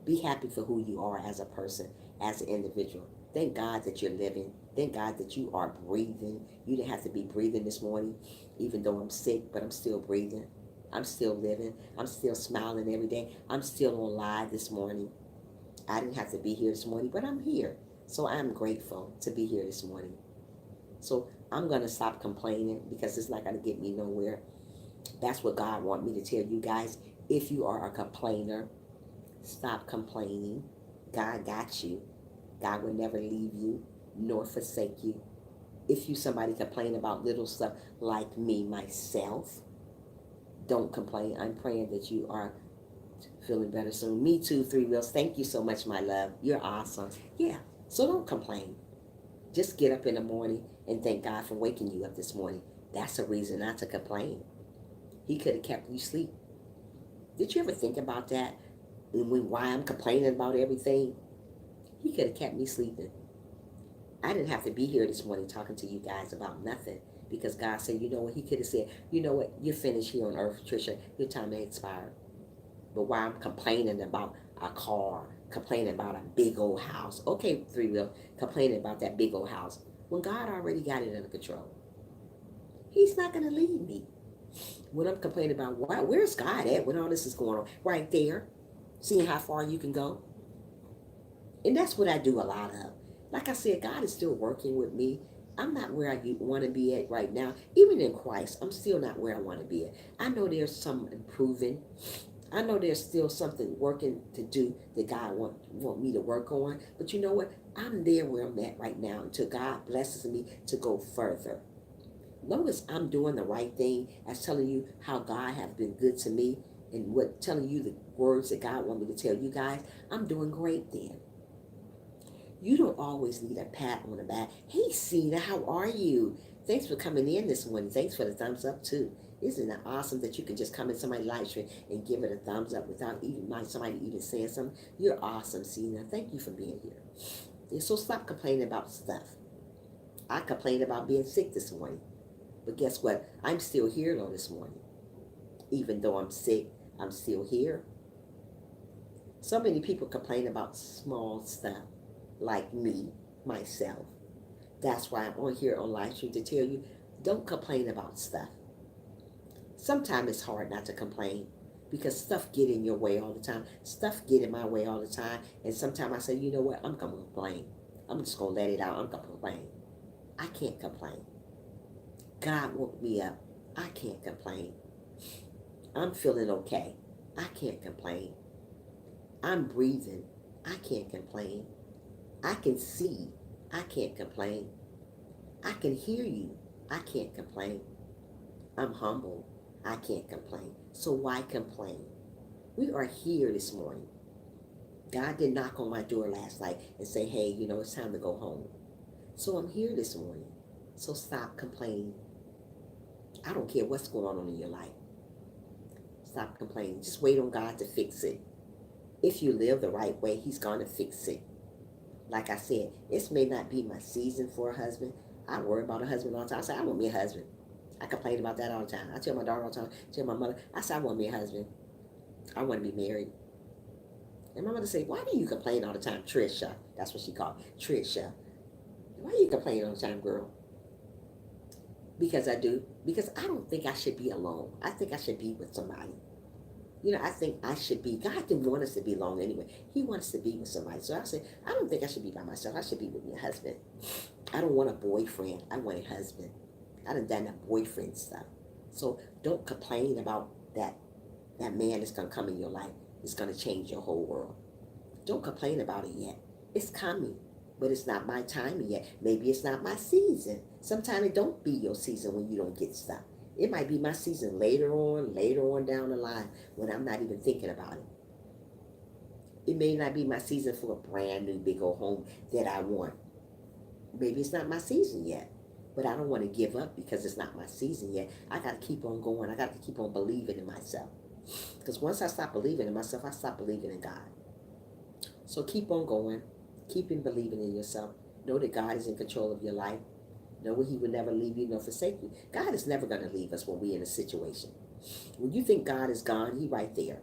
Be happy for who you are as a person, as an individual. Thank God that you're living. Thank God that you are breathing. You didn't have to be breathing this morning, even though I'm sick, but I'm still breathing. I'm still living. I'm still smiling every day. I'm still on live this morning. I didn't have to be here this morning, but I'm here. So I'm grateful to be here this morning. So I'm going to stop complaining because it's not going to get me nowhere. That's what God wants me to tell you guys. If you are a complainer, stop complaining. God got you. God will never leave you nor forsake you. If you somebody complain about little stuff like me, myself, don't complain. I'm praying that you are feeling better soon. Me too, Three Wheels. Thank you so much, my love. You're awesome. Yeah, so don't complain. Just get up in the morning and thank God for waking you up this morning. That's a reason not to complain. He could have kept you asleep. Did you ever think about that? And why I'm complaining about everything? He could have kept me sleeping. I didn't have to be here this morning talking to you guys about nothing, because God said, you know what? He could have said, you know what? You're finished here on earth, Tricia. Your time has expired. But why I'm complaining about a car, complaining about a big old house. Okay, Three Wheel, complaining about that big old house. When God already got it under control. He's not going to leave me. When I'm complaining about, where's God at when all this is going on? Right there, seeing how far you can go. And that's what I do a lot of. Like I said, God is still working with me. I'm not where I want to be at right now. Even in Christ, I'm still not where I want to be at. I know there's some improving. I know there's still something working to do that God want me to work on. But you know what? I'm there where I'm at right now until God blesses me to go further. As long as I'm doing the right thing, as telling you how God has been good to me and telling you the words that God want me to tell you guys, I'm doing great then. You don't always need a pat on the back. Hey, Cena, how are you? Thanks for coming in this morning. Thanks for the thumbs up, too. Isn't it awesome that you can just come in somebody's live stream and give it a thumbs up without even somebody even saying something? You're awesome, Cena. Thank you for being here. And so stop complaining about stuff. I complained about being sick this morning. But guess what? I'm still here, though, this morning. Even though I'm sick, I'm still here. So many people complain about small stuff, like me, myself. That's why I'm on here on live stream to tell you, don't complain about stuff. Sometimes it's hard not to complain because stuff get in your way all the time. Stuff get in my way all the time. And sometimes I say, you know what? I'm going to complain. I'm just going to let it out. I'm going to complain. I can't complain. God woke me up. I can't complain. I'm feeling okay. I can't complain. I'm breathing. I can't complain. I can see. I can't complain. I can hear you. I can't complain. I'm humble. I can't complain. So why complain? We are here this morning. God did knock on my door last night and say, hey, you know, it's time to go home. So I'm here this morning. So stop complaining. I don't care what's going on in your life. Stop complaining. Just wait on God to fix it. If you live the right way, he's going to fix it. Like I said, this may not be my season for a husband. I worry about a husband all the time. I say, I want me a husband. I complain about that all the time. I tell my daughter all the time, tell my mother, I say, I want me a husband. I want to be married. And my mother say, why do you complain all the time, Trisha? That's what she called Trisha. Why do you complain all the time, girl? Because I do. Because I don't think I should be alone. I think I should be with somebody. You know, I think I should be. God didn't want us to be alone anyway. He wants to be with somebody. So I say, I don't think I should be by myself. I should be with my husband. I don't want a boyfriend. I want a husband. I done done that boyfriend stuff. So don't complain about that. That man that's going to come in your life. It's going to change your whole world. Don't complain about it yet. It's coming. But it's not my time yet. Maybe it's not my season. Sometimes it don't be your season when you don't get stuff. It might be my season later on down the line when I'm not even thinking about it. It may not be my season for a brand new big old home that I want. Maybe it's not my season yet. But I don't want to give up because it's not my season yet. I got to keep on going. I got to keep on believing in myself. Because once I stop believing in myself, I stop believing in God. So keep on going. Keep on believing in yourself. Know that God is in control of your life. Know that He will never leave you nor forsake you. God is never going to leave us when we're in a situation. When you think God is gone, He right there.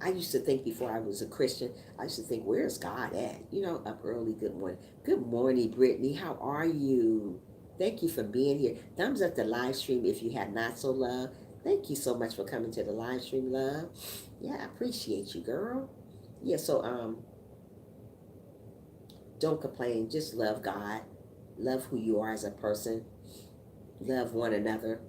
I used to think before I was a Christian, I used to think, where's God at? You know, up early, good morning. Good morning, Brittany. How are you? Thank you for being here. Thumbs up the live stream if you have not so love. Thank you so much for coming to the live stream, love. Yeah, I appreciate you, girl. Yeah, so don't complain. Just love God. Love who you are as a person. Love one another.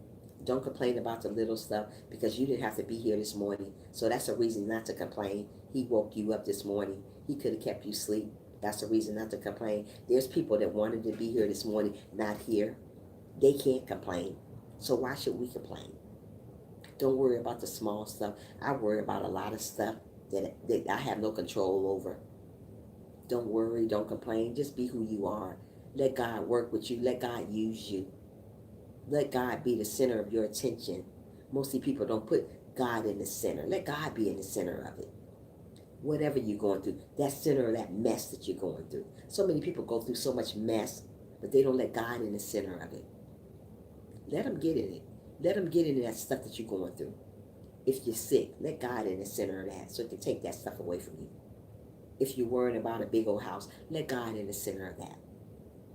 Don't complain about the little stuff because you didn't have to be here this morning. So that's a reason not to complain. He woke you up this morning. He could have kept you asleep. That's a reason not to complain. There's people that wanted to be here this morning, not here. They can't complain. So why should we complain? Don't worry about the small stuff. I worry about a lot of stuff that I have no control over. Don't worry. Don't complain. Just be who you are. Let God work with you. Let God use you. Let God be the center of your attention. Mostly people don't put God in the center. Let God be in the center of it. Whatever you're going through, that center of that mess that you're going through. So many people go through so much mess, but they don't let God in the center of it. Let Him get in it. Let Him get into that stuff that you're going through. If you're sick, let God in the center of that so it can take that stuff away from you. If you're worrying about a big old house, let God in the center of that.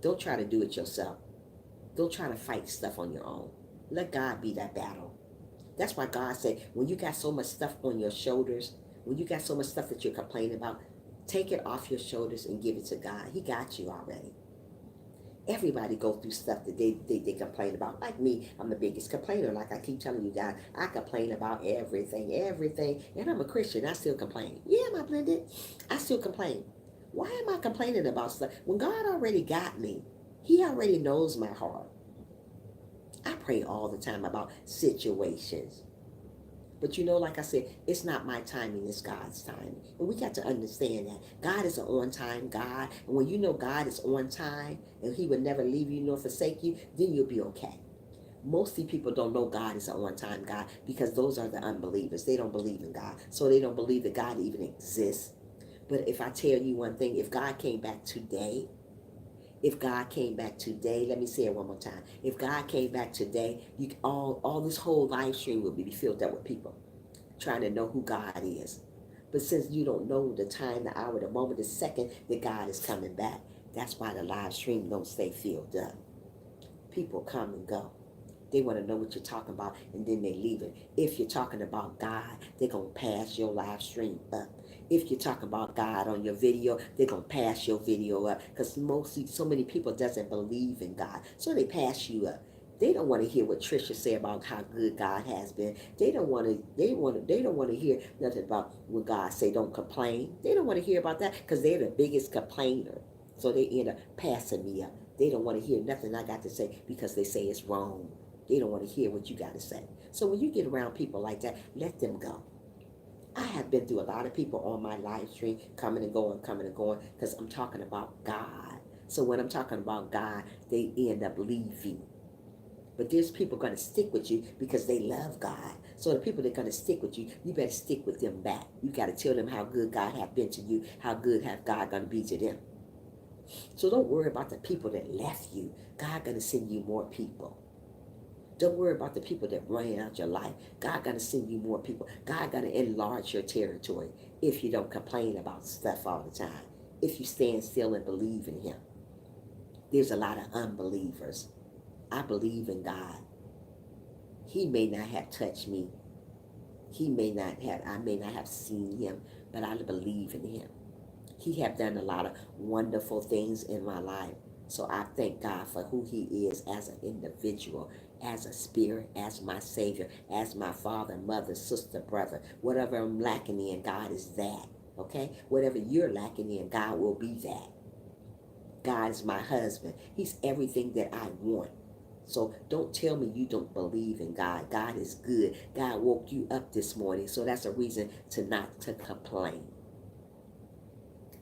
Don't try to do it yourself. Don't try to fight stuff on your own. Let God be that battle. That's why God said, when you got so much stuff on your shoulders, when you got so much stuff that you're complaining about, take it off your shoulders and give it to God. He got you already. Everybody go through stuff that they complain about. Like me, I'm the biggest complainer. Like I keep telling you guys, I complain about everything. And I'm a Christian. I still complain. Yeah, am I blended? I still complain. Why am I complaining about stuff? When God already got me, He already knows my heart. I pray all the time about situations. But you know, like I said, it's not my timing, it's God's timing. And we got to understand that. God is an on-time God. And when you know God is on time and He would never leave you nor forsake you, then you'll be okay. Mostly people don't know God is an on-time God because those are the unbelievers. They don't believe in God. So they don't believe that God even exists. But if I tell you one thing, if God came back today, let me say it one more time. If God came back today, all this whole live stream would be filled up with people trying to know who God is. But since you don't know the time, the hour, the moment, the second that God is coming back, that's why the live stream don't stay filled up. People come and go. They want to know what you're talking about, and then they leave it. If you're talking about God, they're going to pass your live stream up. If you're talking about God on your video, they're going to pass your video up. Because mostly, so many people doesn't believe in God. So they pass you up. They don't want to hear what Trisha say about how good God has been. They don't want to hear nothing about when God say don't complain. They don't want to hear about that because they're the biggest complainer. So they end up passing me up. They don't want to hear nothing I got to say because they say it's wrong. They don't want to hear what you got to say. So when you get around people like that, let them go. I have been through a lot of people on my live stream coming and going, because I'm talking about God. So when I'm talking about God, they end up leaving. But there's people going to stick with you because they love God. So the people that are going to stick with you, you better stick with them back. You got to tell them how good God have been to you, how good have God going to be to them. So don't worry about the people that left you. God going to send you more people. Don't worry about the people that run out your life. God going to send you more people. God going to enlarge your territory if you don't complain about stuff all the time. If you stand still and believe in Him. There's a lot of unbelievers. I believe in God. He may not have touched me. I may not have seen him, but I believe in him. He have done a lot of wonderful things in my life. So I thank God for who he is as an individual, as a spirit, as my Savior, as my father, mother, sister, brother. Whatever I'm lacking in, God is that. Okay? Whatever you're lacking in, God will be that. God is my husband. He's everything that I want. So don't tell me you don't believe in God. God is good. God woke you up this morning. So that's a reason to not to complain.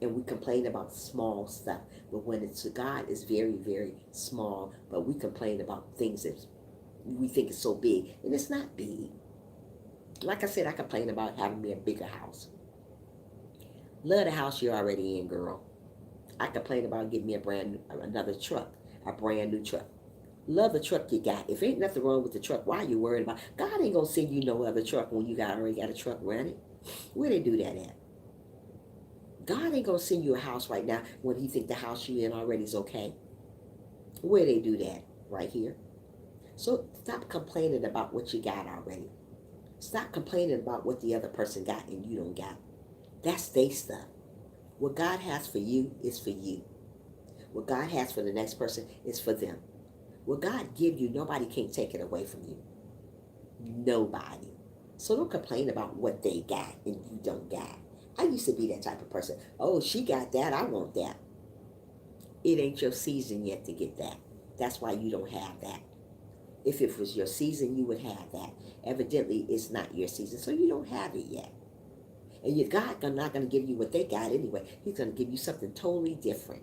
And we complain about small stuff. But when it's to God, it's very, very small. But we complain about things that we think is so big. And it's not big. Like I said, I complain about having me a bigger house. Love the house you're already in, girl. I complain about getting me another truck, a brand new truck. Love the truck you got. If ain't nothing wrong with the truck, why are you worried about? God ain't gonna send you no other truck when you already got a truck running. Where they do that at? God ain't gonna send you a house right now when he think the house you in already is okay. Where they do that? Right here. So stop complaining about what you got already. Stop complaining about what the other person got and you don't got. That's their stuff. What God has for you is for you. What God has for the next person is for them. What God give you, nobody can take it away from you. Nobody. So don't complain about what they got and you don't got. I used to be that type of person. Oh, she got that, I want that. It ain't your season yet to get that. That's why you don't have that. If it was your season, you would have that. Evidently, it's not your season, so you don't have it yet. And your God not going to give you what they got anyway. He's going to give you something totally different.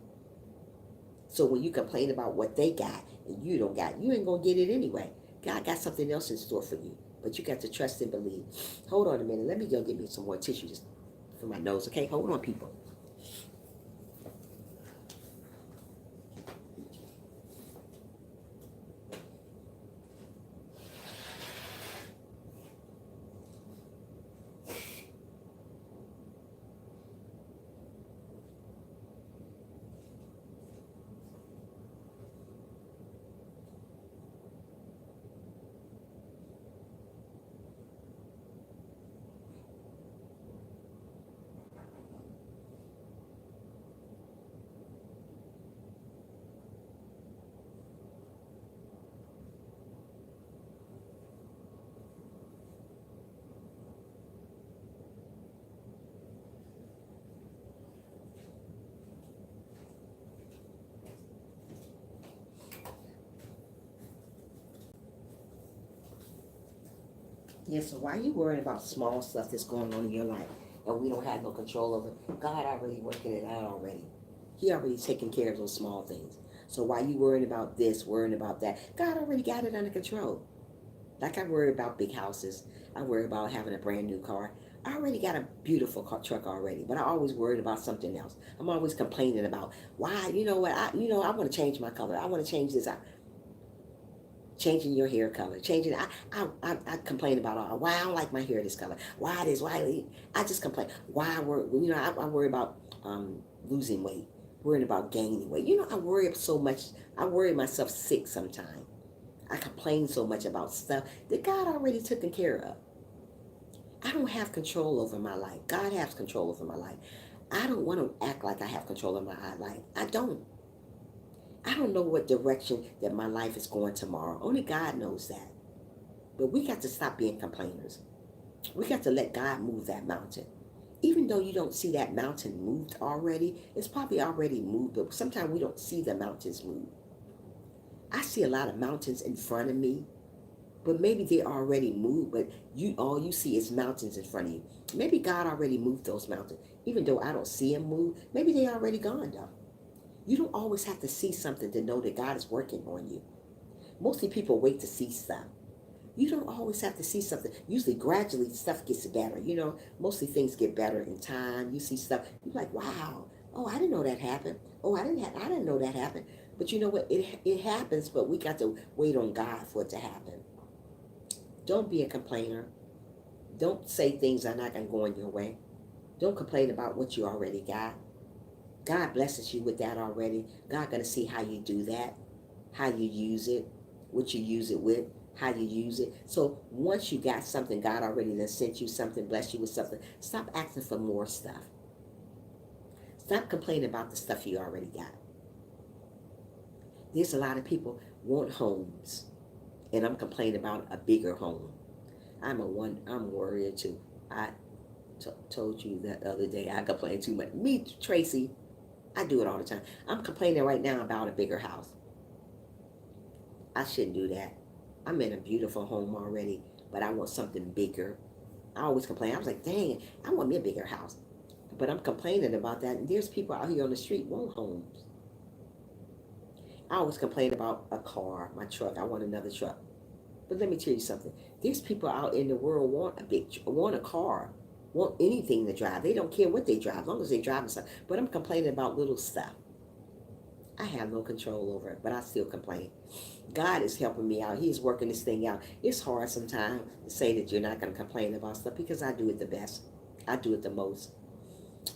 So when you complain about what they got and you don't got, you ain't going to get it anyway. God got something else in store for you. But you got to trust and believe. Hold on a minute. Let me go get me some more tissue just for my nose. Okay, hold on, people. Yeah, so why are you worrying about small stuff that's going on in your life and we don't have no control over it? God already working it out already. He already taking care of those small things. So why you worrying about this, worrying about that? God already got it under control. Like I worry about big houses. I worry about having a brand new car. I already got a beautiful truck already, but I always worried about something else. I'm always complaining about why, you know what, I want to change my color. I want to change this. Changing your hair color, changing. I complain about why I don't like my hair this color. Why this? Why I just complain. Why I worry? I worry about losing weight, worrying about gaining weight. I worry so much. I worry myself sick sometimes. I complain so much about stuff that God already taken care of. I don't have control over my life. God has control over my life. I don't want to act like I have control of my life. I don't. I don't know what direction that my life is going tomorrow. Only God knows that. But we got to stop being complainers. We got to let God move that mountain. Even though you don't see that mountain moved already, it's probably already moved, but sometimes we don't see the mountains move. I see a lot of mountains in front of me, but maybe they already moved, but all you see is mountains in front of you. Maybe God already moved those mountains. Even though I don't see them move, maybe they already gone though. You don't always have to see something to know that God is working on you. Mostly people wait to see stuff. You don't always have to see something. Usually, gradually, stuff gets better. Mostly things get better in time. You see stuff, you're like, wow. Oh, I didn't know that happened. Oh, I didn't know that happened. But you know what? It happens, but we got to wait on God for it to happen. Don't be a complainer. Don't say things are not going to go in your way. Don't complain about what you already got. God blesses you with that already. God going to see how you do that, how you use it. what you use it with, how you use it. So once you got something, God already done sent you something, blessed you with something, stop asking for more stuff. Stop complaining about the stuff you already got. There's a lot of people want homes, and I'm complaining about a bigger home. I'm a warrior too. I told you that the other day I complain too much. Me, Tracy, I do it all the time. I'm complaining right now about a bigger house. I shouldn't do that. I'm in a beautiful home already, but I want something bigger. I always complain. I was like, dang, I want me a bigger house. But I'm complaining about that. And there's people out here on the street want homes. I always complain about a car, my truck. I want another truck. But let me tell you something. There's people out in the world want a car, want anything to drive. They don't care what they drive, as long as they drive stuff. But I'm complaining about little stuff. I have no control over it, but I still complain. God is helping me out. He's working this thing out. It's hard sometimes to say that you're not going to complain about stuff because I do it the best. I do it the most.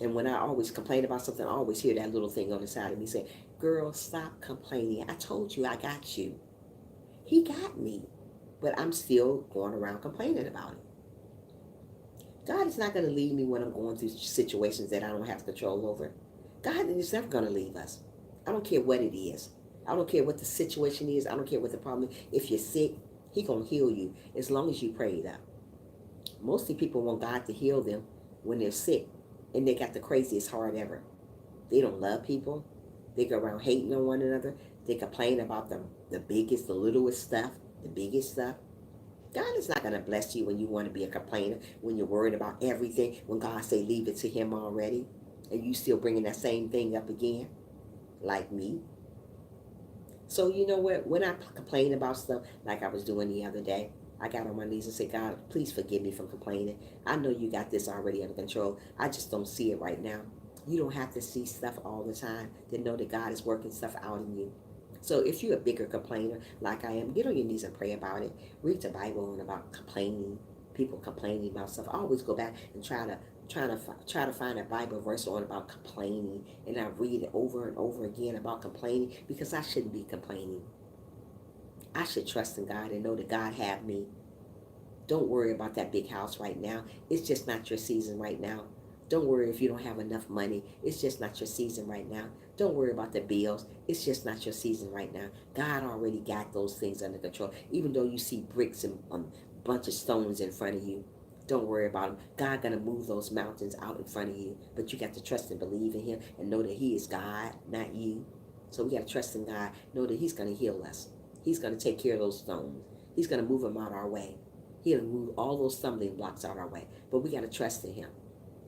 And when I always complain about something, I always hear that little thing on the side of me say, girl, stop complaining. I told you I got you. He got me. But I'm still going around complaining about it. God is not going to leave me when I'm going through situations that I don't have control over. God is never going to leave us. I don't care what it is. I don't care what the situation is. I don't care what the problem is. If you're sick, He's going to heal you as long as you pray it out. Mostly people want God to heal them when they're sick and they got the craziest heart ever. They don't love people. They go around hating on one another. They complain about the biggest, the littlest stuff, the biggest stuff. God is not going to bless you when you want to be a complainer, when you're worried about everything, when God say leave it to Him already, and you still bringing that same thing up again, like me. So you know what? When I complain about stuff like I was doing the other day, I got on my knees and said, God, please forgive me for complaining. I know you got this already under control. I just don't see it right now. You don't have to see stuff all the time to know that God is working stuff out in you. So if you're a bigger complainer like I am, get on your knees and pray about it. Read the Bible on about complaining, people complaining about stuff. I always go back and try to find a Bible verse on about complaining, and I read it over and over again about complaining because I shouldn't be complaining. I should trust in God and know that God have me. Don't worry about that big house right now. It's just not your season right now. Don't worry if you don't have enough money. It's just not your season right now. Don't worry about the bills. It's just not your season right now. God already got those things under control. Even though you see bricks and a bunch of stones in front of you, don't worry about them. God gonna move those mountains out in front of you. But you got to trust and believe in Him and know that He is God, not you. So we got to trust in God. Know that He's gonna heal us. He's gonna take care of those stones. He's gonna move them out our way. He'll move all those stumbling blocks out our way. But we got to trust in Him.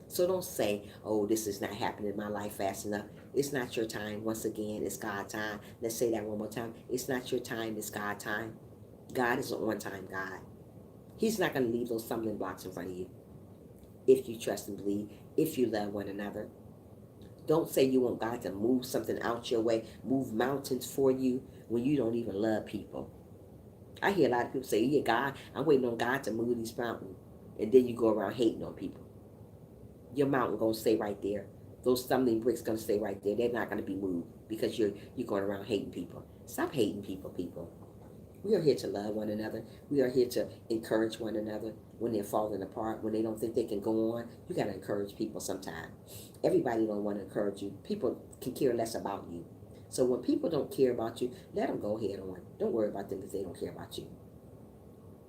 So don't say, oh, this is not happening in my life fast enough. It's not your time. Once again, it's God's time. Let's say that one more time. It's not your time. It's God's time. God is an on-time God. He's not going to leave those stumbling blocks in front of you if you trust and believe, if you love one another. Don't say you want God to move something out your way, move mountains for you when you don't even love people. I hear a lot of people say, yeah, God, I'm waiting on God to move these mountains. And then you go around hating on people. Your mountain going to stay right there. Those stumbling bricks going to stay right there. They're not going to be moved because you're going around hating people. Stop hating people. We are here to love one another. We are here to encourage one another when they're falling apart, when they don't think they can go on. You got to encourage people sometimes. Everybody don't want to encourage you. People can care less about you. So when people don't care about you, let them go ahead on. Don't worry about them if they don't care about you.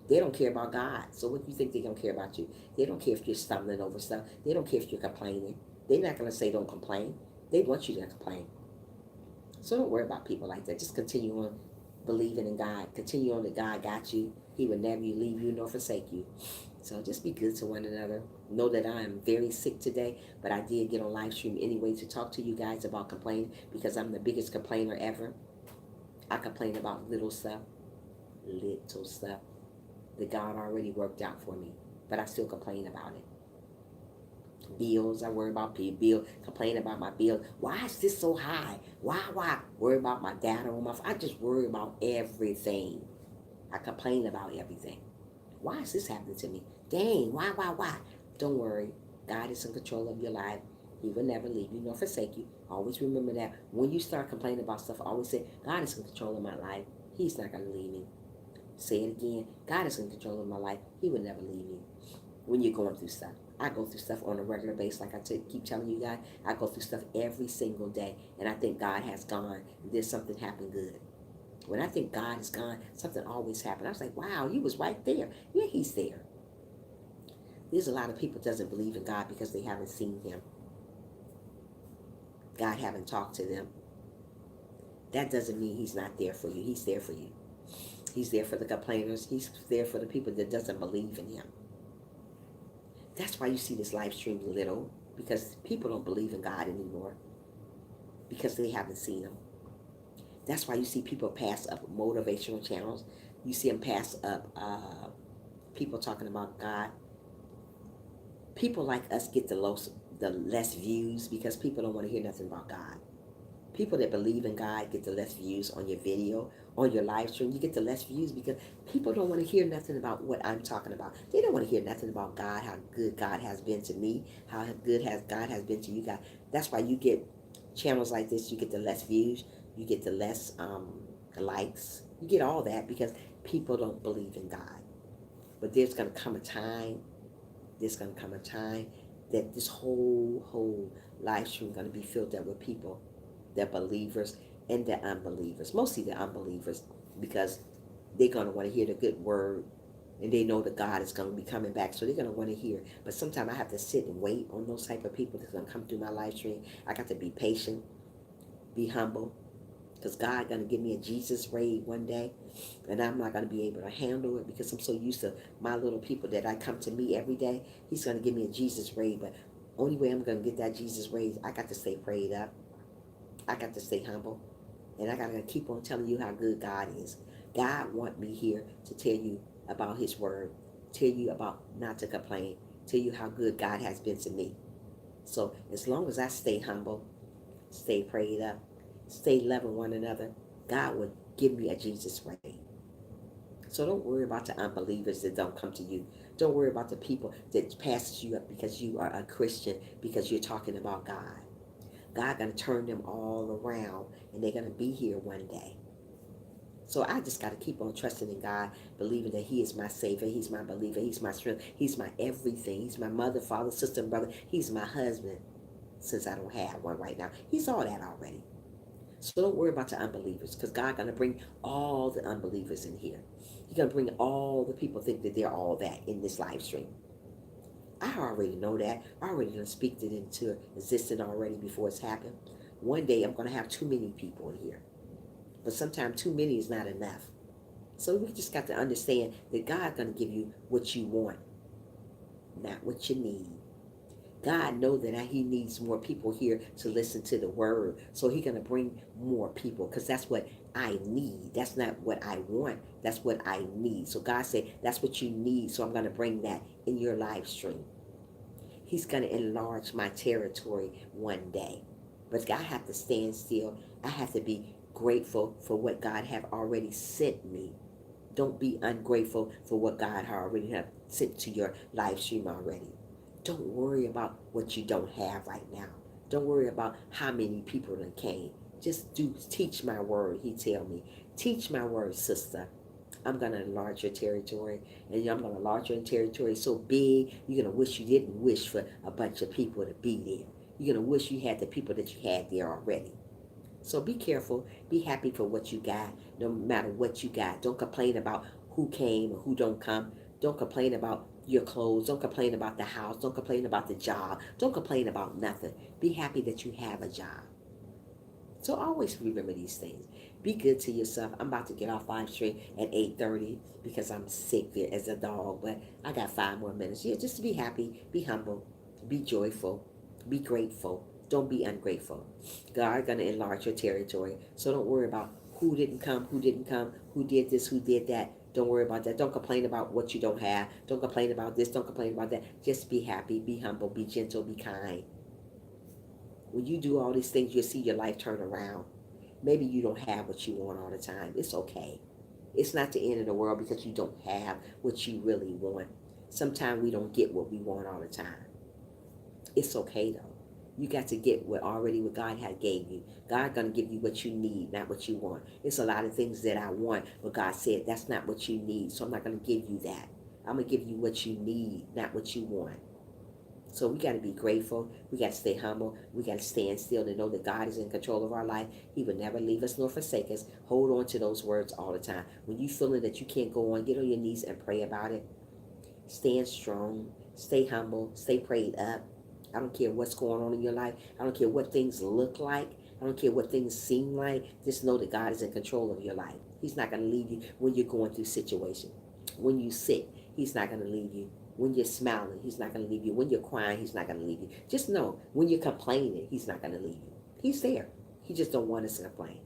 They don't care about God. So what do you think they're going to care about you? They don't care if you're stumbling over stuff. They don't care if you're complaining. They're not going to say don't complain. They want you to complain. So don't worry about people like that. Just continue on believing in God. Continue on that God got you. He will never leave you nor forsake you. So just be good to one another. Know that I am very sick today, but I did get on live stream anyway to talk to you guys about complaining because I'm the biggest complainer ever. I complain about little stuff that God already worked out for me, but I still complain about it. Bills, I worry about bill, complain about my bill. Why is this so high? Why? Worry about my data on my phone. I just worry about everything. I complain about everything. Why is this happening to me? Dang, why? Don't worry. God is in control of your life. He will never leave you nor forsake you. Always remember that. When you start complaining about stuff, always say, God is in control of my life. He's not going to leave me. Say it again. God is in control of my life. He will never leave me. When you're going through stuff, I go through stuff on a regular basis. Like keep telling you guys, I go through stuff every single day. And I think God has gone. And there's something happened good. When I think God is gone, something always happened. I was like, wow, you was right there. Yeah, he's there. There's a lot of people that doesn't believe in God because they haven't seen him. God haven't talked to them. That doesn't mean he's not there for you. He's there for you. He's there for the complainers. He's there for the people that doesn't believe in him. That's why you see this live stream little, because people don't believe in God anymore because they haven't seen him. That's why you see people pass up motivational channels. You see them pass up people talking about God. People like us get the less views because people don't want to hear nothing about God. People that believe in God get the less views on your video, on your live stream. You get the less views because people don't want to hear nothing about what I'm talking about. They don't want to hear nothing about God, how good God has been to me, how good God has been to you guys. That's why you get channels like this. You get the less views. You get the less likes. You get all that because people don't believe in God. But there's going to come a time, that this whole live stream is going to be filled up with people, the believers and the unbelievers, mostly the unbelievers, because they're going to want to hear the good word, and they know that God is going to be coming back, so they're going to want to hear. But sometimes I have to sit and wait on those type of people that's going to come through my live stream. I got to be patient, be humble, because God going to give me a Jesus raid one day, and I'm not going to be able to handle it because I'm so used to my little people that I come to meet every day. He's going to give me a Jesus raid, but only way I'm going to get that Jesus raid, I got to stay prayed up. I got to stay humble, and I got to keep on telling you how good God is. God want me here to tell you about his word, tell you about not to complain, tell you how good God has been to me. So as long as I stay humble, stay prayed up, stay loving one another, God will give me a Jesus raid. So don't worry about the unbelievers that don't come to you. Don't worry about the people that passes you up because you are a Christian, because you're talking about God. God going to turn them all around, and they're going to be here one day. So I just got to keep on trusting in God, believing that he is my Savior, he's my believer, he's my strength, he's my everything. He's my mother, father, sister, and brother. He's my husband, since I don't have one right now. He's all that already. So don't worry about the unbelievers, because God's going to bring all the unbelievers in here. He's going to bring all the people think that they're all that in this live stream. I already know that. I already done speak it into existence already before it's happened. One day I'm going to have too many people in here. But sometimes too many is not enough. So we just got to understand that God's going to give you what you want, not what you need. God knows that he needs more people here to listen to the word. So he's going to bring more people, because that's what I need. That's not what I want. That's what I need. So God said, that's what you need. So I'm going to bring that in your live stream. He's going to enlarge my territory one day. But I have to stand still. I have to be grateful for what God have already sent me. Don't be ungrateful for what God already have sent to your live stream already. Don't worry about what you don't have right now. Don't worry about how many people that came. Just teach my word, he tell me. Teach my word, sister. I'm going to enlarge your territory, and I'm going to enlarge your territory so big, you're going to wish you didn't wish for a bunch of people to be there. You're going to wish you had the people that you had there already. So be careful. Be happy for what you got, no matter what you got. Don't complain about who came or who don't come. Don't complain about your clothes. Don't complain about the house. Don't complain about the job. Don't complain about nothing. Be happy that you have a job. So always remember these things. Be good to yourself. I'm about to get off live stream at 8:30 because I'm sick as a dog, but I got 5 more minutes. Yeah, just to be happy, be humble, be joyful, be grateful. Don't be ungrateful. God going to enlarge your territory. So don't worry about who didn't come, who did this, who did that. Don't worry about that. Don't complain about what you don't have. Don't complain about this. Don't complain about that. Just be happy, be humble, be gentle, be kind. When you do all these things, you'll see your life turn around. Maybe you don't have what you want all the time. It's okay. It's not the end of the world because you don't have what you really want. Sometimes we don't get what we want all the time. It's okay though. You got to get what God had gave you. God gonna give you what you need, not what you want. It's a lot of things that I want, but God said that's not what you need. So I'm not gonna give you that. I'm gonna give you what you need, not what you want. So we got to be grateful. We got to stay humble. We got to stand still and know that God is in control of our life. He would never leave us nor forsake us. Hold on to those words all the time. When you feeling that you can't go on, get on your knees and pray about it. Stand strong. Stay humble. Stay prayed up. I don't care what's going on in your life. I don't care what things look like. I don't care what things seem like. Just know that God is in control of your life. He's not going to leave you when you're going through situation. When you're sick, He's not going to leave you. When you're smiling, He's not going to leave you. When you're crying, He's not going to leave you. Just know, when you're complaining, He's not going to leave you. He's there. He just don't want us to complain.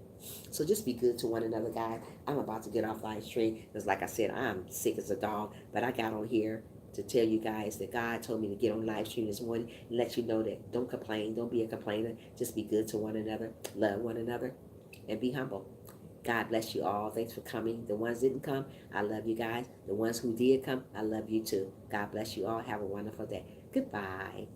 So just be good to one another, guys. I'm about to get off live stream because, like I said, I'm sick as a dog. But I got on here to tell you guys that God told me to get on live stream this morning and let you know that don't complain. Don't be a complainer. Just be good to one another. Love one another. And be humble. God bless you all. Thanks for coming. The ones that didn't come, I love you guys. The ones who did come, I love you too. God bless you all. Have a wonderful day. Goodbye.